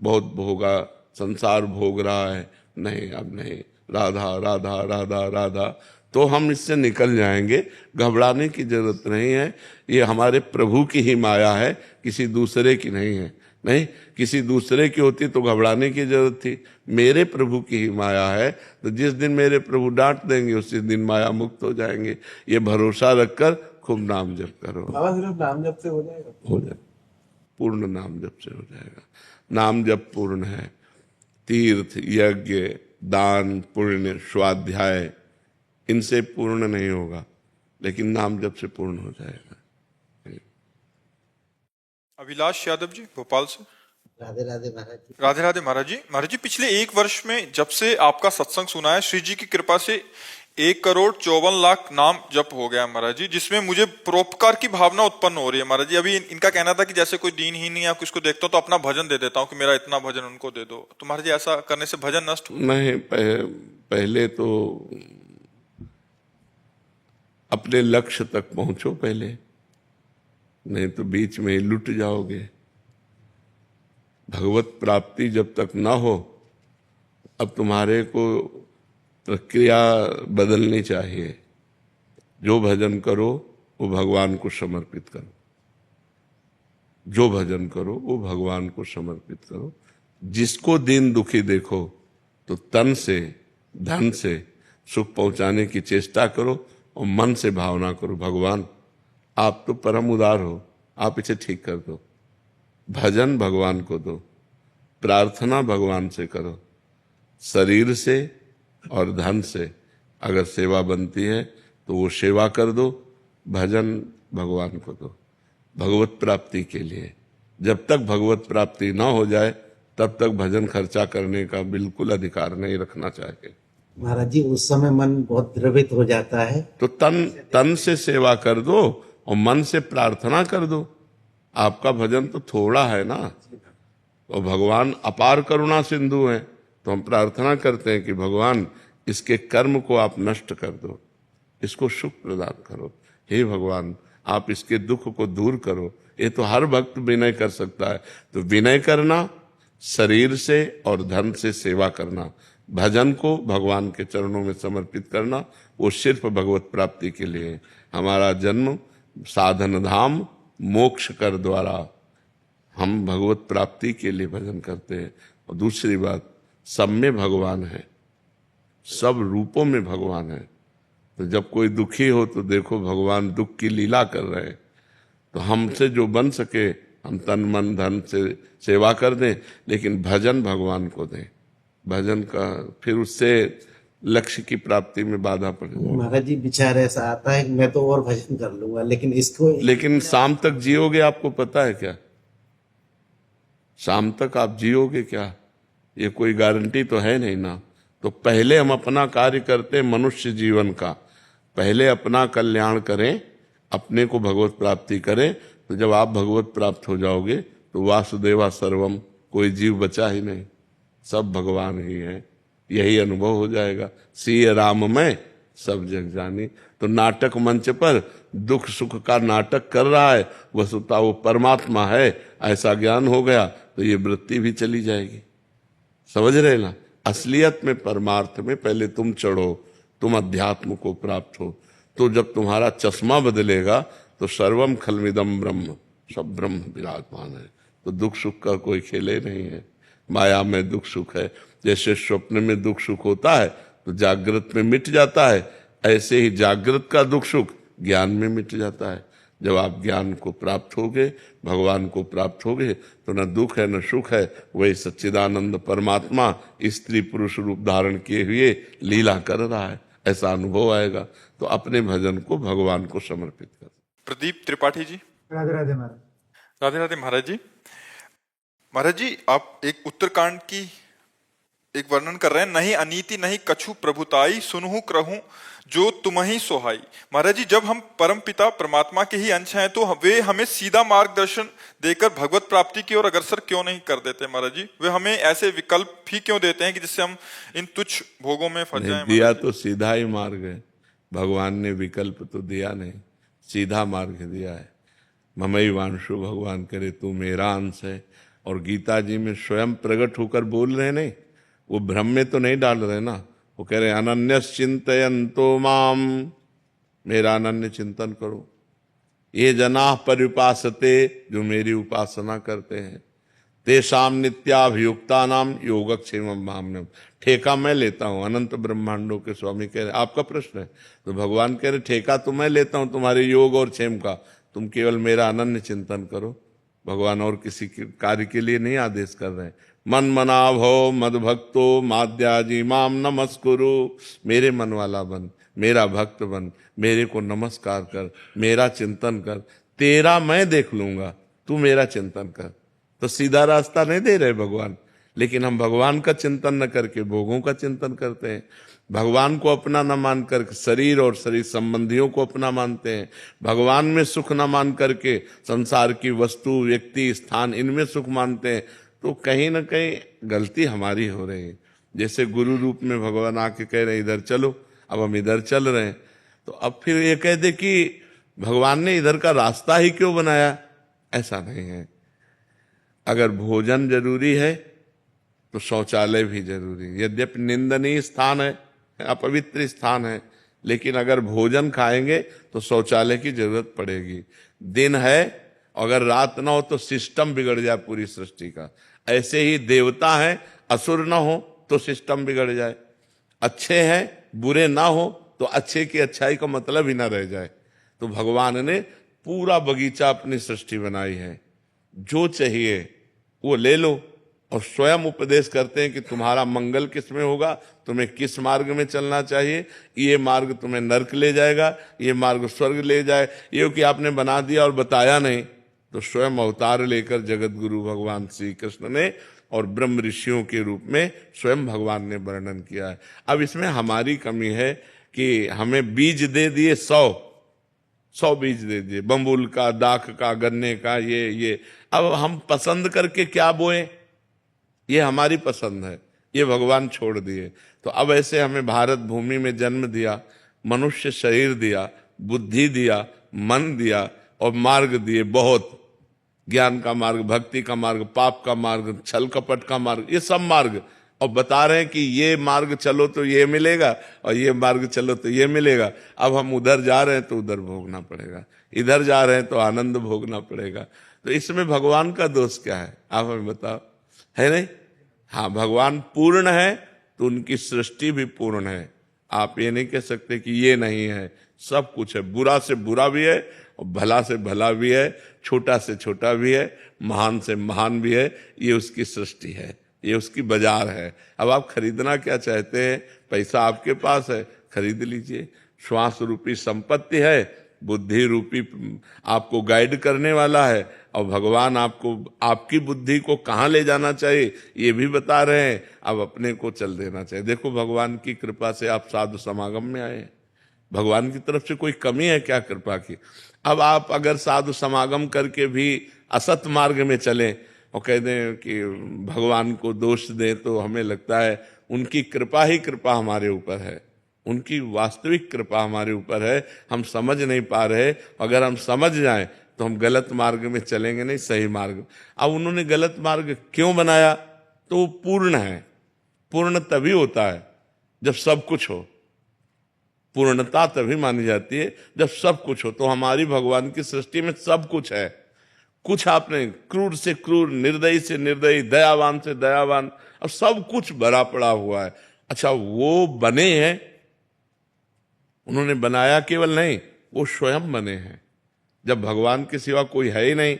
बहुत भोगा, संसार भोग रहा है, नहीं अब नहीं, राधा राधा राधा राधा, तो हम इससे निकल जाएंगे। घबराने की जरूरत नहीं है, ये हमारे प्रभु की ही माया है, किसी दूसरे की नहीं है। नहीं, किसी दूसरे की होती तो घबराने की जरूरत थी, मेरे प्रभु की ही माया है। तो जिस दिन मेरे प्रभु डांट देंगे उसी दिन माया मुक्त हो जाएंगे। ये भरोसा रखकर खूब नाम जप करो। बाबा सिर्फ नाम जप से हो जाएगा? हो जाए, पूर्ण नाम जप से हो जाएगा। नाम जप पूर्ण है। तीर्थ यज्ञ दान पुण्य स्वाध्याय इनसे पूर्ण नहीं होगा, लेकिन नाम जप से पूर्ण हो जाएगा। अभिलाष यादव जी भोपाल से। राधे राधे महाराज जी। राधे राधे महाराज जी। महाराज जी, पिछले 1 वर्ष में जब से आपका सत्संग सुना है, श्री जी की कृपा से 1,54,00,000 नाम जप हो गया महाराज जी, जिसमें मुझे परोपकार की भावना उत्पन्न हो रही है महाराज जी। अभी इनका कहना था कि जैसे कोई दीन ही नहीं है, किसको देखता हूँ तो अपना भजन दे देता हूँ कि मेरा इतना भजन उनको दे दो। तो महाराज जी ऐसा करने से भजन नष्ट हो? नहीं, पहले तो अपने लक्ष्य तक पहुंचो पहले, नहीं तो बीच में ही लुट जाओगे। भगवत प्राप्ति जब तक ना हो, अब तुम्हारे को प्रक्रिया बदलनी चाहिए। जो भजन करो वो भगवान को समर्पित करो, जो भजन करो वो भगवान को समर्पित करो। जिसको दीन दुखी देखो तो तन से धन से सुख पहुंचाने की चेष्टा करो और मन से भावना करो, भगवान आप तो परम उदार हो, आप इसे ठीक कर दो। भजन भगवान को दो, प्रार्थना भगवान से करो। शरीर से और धन से अगर सेवा बनती है तो वो सेवा कर दो, भजन भगवान को दो भगवत प्राप्ति के लिए। जब तक भगवत प्राप्ति ना हो जाए तब तक भजन खर्चा करने का बिल्कुल अधिकार नहीं रखना चाहिए। महाराज जी उस समय मन बहुत द्रवित हो जाता है। तो तन तन से सेवा कर दो और मन से प्रार्थना कर दो। आपका भजन तो थोड़ा है ना, और भगवान अपार करुणा सिंधु हैं, तो हम प्रार्थना करते हैं कि भगवान इसके कर्म को आप नष्ट कर दो, इसको सुख प्रदान करो। हे भगवान आप इसके दुख को दूर करो। ये तो हर भक्त विनय कर सकता है। तो विनय करना, शरीर से और धन से सेवा करना, भजन को भगवान के चरणों में समर्पित करना, वो सिर्फ भगवत प्राप्ति के लिए है। हमारा जन्म साधन धाम मोक्ष कर द्वारा, हम भगवत प्राप्ति के लिए भजन करते हैं। और दूसरी बात, सब में भगवान है, सब रूपों में भगवान है। तो जब कोई दुखी हो तो देखो भगवान दुख की लीला कर रहे हैं। तो हमसे जो बन सके हम तन मन धन से सेवा कर दें, लेकिन भजन भगवान को दें। भजन का फिर उससे लक्ष्य की प्राप्ति में बाधा पड़ेगी। महाराज जी विचार ऐसा आता है कि मैं तो और भजन कर लूंगा, लेकिन इसको लेकिन शाम तक जियोगे आपको पता है क्या? शाम तक आप जियोगे क्या? ये कोई गारंटी तो है नहीं ना। तो पहले हम अपना कार्य करते हैं मनुष्य जीवन का, पहले अपना कल्याण करें, अपने को भगवत प्राप्ति करें। तो जब आप भगवत प्राप्त हो जाओगे तो वासुदेवा सर्वम, कोई जीव बचा ही नहीं, सब भगवान ही है। यही अनुभव हो जाएगा। सिय राम में सब जग जानी। तो नाटक मंच पर दुख सुख का नाटक कर रहा है, वस्तुतः वो परमात्मा है, ऐसा ज्ञान हो गया तो ये वृत्ति भी चली जाएगी। समझ रहे ना? असलियत में परमार्थ में पहले तुम चढ़ो, तुम अध्यात्म को प्राप्त हो। तो जब तुम्हारा चश्मा बदलेगा तो सर्वम खलमिदम ब्रह्म, सब ब्रह्म विराजमान है। तो दुख सुख का कोई खेले नहीं है। माया में दुख सुख है। जैसे स्वप्न में दुख सुख होता है तो जागृत में मिट जाता है, ऐसे ही जागृत का दुख सुख ज्ञान में मिट जाता है। जब आप ज्ञान को प्राप्त होगे, भगवान को प्राप्त होगे, तो न दुख है न सुख है, वही सच्चिदानंद परमात्मा स्त्री पुरुष रूप धारण किए हुए लीला कर रहा है, ऐसा अनुभव आएगा। तो अपने भजन को भगवान को समर्पित कर। प्रदीप त्रिपाठी जी। राधे राधे महाराज। राधे राधे महाराज जी। महाराज जी आप एक उत्तरकांड की एक वर्णन कर रहे हैं, नहीं अनीति नहीं कछु प्रभुताई, सुनहु करहूं जो तुम्हि सोहाई। महाराज जी जब हम परम पिता परमात्मा के ही अंश हैं तो वे हमें सीधा मार्गदर्शन देकर भगवत प्राप्ति की ओर अग्रसर क्यों नहीं कर देते महाराज जी? वे हमें ऐसे विकल्प ही क्यों देते हैं कि जिससे हम इन तुच्छ भोगों में फंस जाएं? दिया तो सीधा ही मार्ग है, भगवान ने विकल्प तो दिया नहीं, सीधा मार्ग दिया है। ममई वांशु, भगवान करे तू मेरा अंश है। और गीता जी में स्वयं प्रकट होकर बोल रहे नहीं, वो भ्रम में तो नहीं डाल रहे ना। वो कह रहे अनन्यश्चिन्तयन्तो माम, मेरा अनन्य चिंतन करो। ये जना परिपासते, जो मेरी उपासना करते हैं, तेषाम नित्याभियुक्ता नाम योगक्षेमम भाम्यम। ठेका मैं लेता हूं, अनंत ब्रह्मांडों के स्वामी कह रहे। आपका प्रश्न है तो भगवान कह रहे ठेका तो मैं लेता हूं तुम्हारे योग और क्षेम का, तुम केवल मेरा अनन्य चिंतन करो। भगवान और किसी कार्य के लिए नहीं आदेश कर रहे हैं। मन मना भव मद भक्तो माद्याजी माम नमस्कुरु, मेरे मन वाला बन, मेरा भक्त बन, मेरे को नमस्कार कर, मेरा चिंतन कर, तेरा मैं देख लूंगा, तू मेरा चिंतन कर। तो सीधा रास्ता नहीं दे रहे भगवान, लेकिन हम भगवान का चिंतन न करके भोगों का चिंतन करते हैं। भगवान को अपना न मानकर शरीर और शरीर संबंधियों को अपना मानते हैं। भगवान में सुख न मान करके संसार की वस्तु व्यक्ति स्थान इनमें सुख मानते हैं। तो कहीं ना कहीं गलती हमारी हो रही है। जैसे गुरु रूप में भगवान आके कह रहे इधर चलो, अब हम इधर चल रहे हैं, तो अब फिर ये कह दे कि भगवान ने इधर का रास्ता ही क्यों बनाया? ऐसा नहीं है। अगर भोजन जरूरी है तो शौचालय भी जरूरी है। यद्यपि निंदनीय स्थान है, अपवित्र स्थान है, लेकिन अगर भोजन खाएंगे तो शौचालय की जरूरत पड़ेगी। दिन है, अगर रात ना हो तो सिस्टम बिगड़ जाए पूरी सृष्टि का। ऐसे ही देवता है, असुर ना हो तो सिस्टम बिगड़ जाए। अच्छे हैं, बुरे ना हो तो अच्छे की अच्छाई का मतलब ही ना रह जाए। तो भगवान ने पूरा बगीचा अपनी सृष्टि बनाई है, जो चाहिए वो ले लो। और स्वयं उपदेश करते हैं कि तुम्हारा मंगल किस में होगा, तुम्हें किस मार्ग में चलना चाहिए। ये मार्ग तुम्हें नरक ले जाएगा, ये मार्ग स्वर्ग ले जाए। ये कि आपने बना दिया और बताया नहीं। तो स्वयं अवतार लेकर जगत गुरु भगवान श्री कृष्ण ने और ब्रह्म ऋषियों के रूप में स्वयं भगवान ने वर्णन किया है। अब इसमें हमारी कमी है कि हमें बीज दे दिए 100 बीज दे दिए, बम्बुल का, दाख का, गन्ने का, ये अब हम पसंद करके क्या बोए, ये हमारी पसंद है, ये भगवान छोड़ दिए। तो अब ऐसे हमें भारत भूमि में जन्म दिया, मनुष्य शरीर दिया, बुद्धि दिया, मन दिया और मार्ग दिए बहुत, ज्ञान का मार्ग, भक्ति का मार्ग, पाप का मार्ग, छल कपट का मार्ग, ये सब मार्ग, और बता रहे हैं कि ये मार्ग चलो तो ये मिलेगा और ये मार्ग चलो तो ये मिलेगा। अब हम उधर जा रहे हैं तो उधर भोगना पड़ेगा, इधर जा रहे हैं तो आनंद भोगना पड़ेगा। तो इसमें भगवान का दोष क्या है, आप हमें बताओ, है नहीं? हाँ, भगवान पूर्ण है तो उनकी सृष्टि भी पूर्ण है। आप ये नहीं कह सकते कि ये नहीं है, सब कुछ है, बुरा से बुरा भी है और भला से भला भी है, छोटा से छोटा भी है, महान से महान भी है। ये उसकी सृष्टि है, ये उसकी बाजार है। अब आप खरीदना क्या चाहते हैं? पैसा आपके पास है, खरीद लीजिए। श्वास रूपी संपत्ति है, बुद्धि रूपी आपको गाइड करने वाला है, और भगवान आपको आपकी बुद्धि को कहाँ ले जाना चाहिए ये भी बता रहे हैं। अब अपने को चल देना चाहिए। देखो, भगवान की कृपा से आप साधु समागम में आए, भगवान की तरफ से कोई कमी है क्या कृपा की? अब आप अगर साधु समागम करके भी असत मार्ग में चलें और कह दें कि भगवान को दोष दें, तो हमें लगता है उनकी कृपा ही कृपा हमारे ऊपर है, उनकी वास्तविक कृपा हमारे ऊपर है, हम समझ नहीं पा रहे। अगर हम समझ जाएं तो हम गलत मार्ग में चलेंगे नहीं, सही मार्ग। अब उन्होंने गलत मार्ग क्यों बनाया? तो वो पूर्ण है। पूर्ण तभी होता है जब सब कुछ हो, पूर्णता तभी मानी जाती है जब सब कुछ हो। तो हमारी भगवान की सृष्टि में सब कुछ है। कुछ आपने क्रूर से क्रूर, निर्दयी से निर्दयी, दयावान से दयावान, अब सब कुछ भरा पड़ा हुआ है। अच्छा, वो बने हैं, उन्होंने बनाया केवल नहीं, वो स्वयं बने हैं। जब भगवान के सिवा कोई है ही नहीं,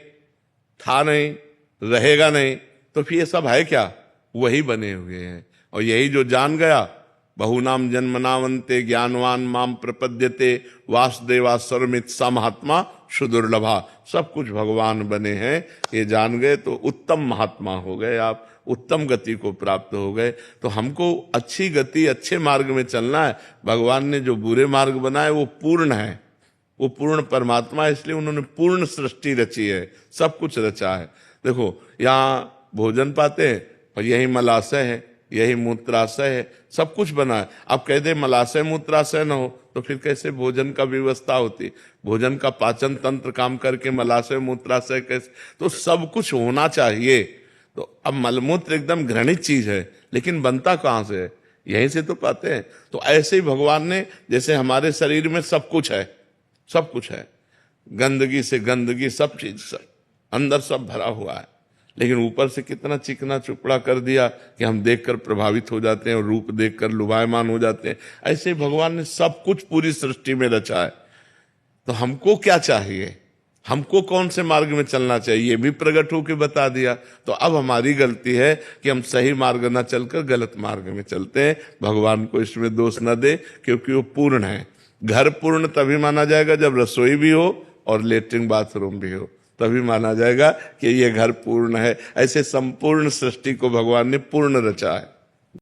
था नहीं, रहेगा नहीं, तो फिर ये सब है क्या? वही बने हुए हैं। और यही जो जान गया, बहुनाम जन्मनावंते ज्ञानवान माम प्रपद्यते वासुदेवा सर्वमित सा महात्मा सुदुर्लभा। सब कुछ भगवान बने हैं, ये जान गए तो उत्तम महात्मा हो गए, आप उत्तम गति को प्राप्त हो गए। तो हमको अच्छी गति, अच्छे मार्ग में चलना है। भगवान ने जो बुरे मार्ग बनाए वो पूर्ण है, वो पूर्ण परमात्मा है, इसलिए उन्होंने पूर्ण सृष्टि रची है, सब कुछ रचा है। देखो, यहाँ भोजन पाते हैं और यही मलाशय है, यही मूत्राशय है, सब कुछ बना है। आप कह दे मलाशय मूत्राशय न हो तो फिर कैसे भोजन का व्यवस्था होती? भोजन का पाचन तंत्र काम करके मलाशय मूत्राशय कैसे? तो सब कुछ होना चाहिए। तो अब मलमूत्र एकदम घृणित चीज है, लेकिन बनता कहाँ से है? यहीं से तो पाते हैं। तो ऐसे ही भगवान ने, जैसे हमारे शरीर में सब कुछ है, सब कुछ है, गंदगी से गंदगी, सब चीज, सब अंदर सब भरा हुआ है, लेकिन ऊपर से कितना चिकना चुपड़ा कर दिया कि हम देखकर प्रभावित हो जाते हैं और रूप देखकर लुभायमान हो जाते हैं। ऐसे ही भगवान ने सब कुछ पूरी सृष्टि में रचा है। तो हमको क्या चाहिए, हमको कौन से मार्ग में चलना चाहिए, ये भी प्रकट होकर बता दिया। तो अब हमारी गलती है कि हम सही मार्ग न चलकर गलत मार्ग में चलते हैं। भगवान को इसमें दोष न दे, क्योंकि वो पूर्ण है। घर पूर्ण तभी माना जाएगा जब रसोई भी हो और लेटरिन बाथरूम भी हो, तभी माना जाएगा कि ये घर पूर्ण है। ऐसे संपूर्ण सृष्टि को भगवान ने पूर्ण रचा है।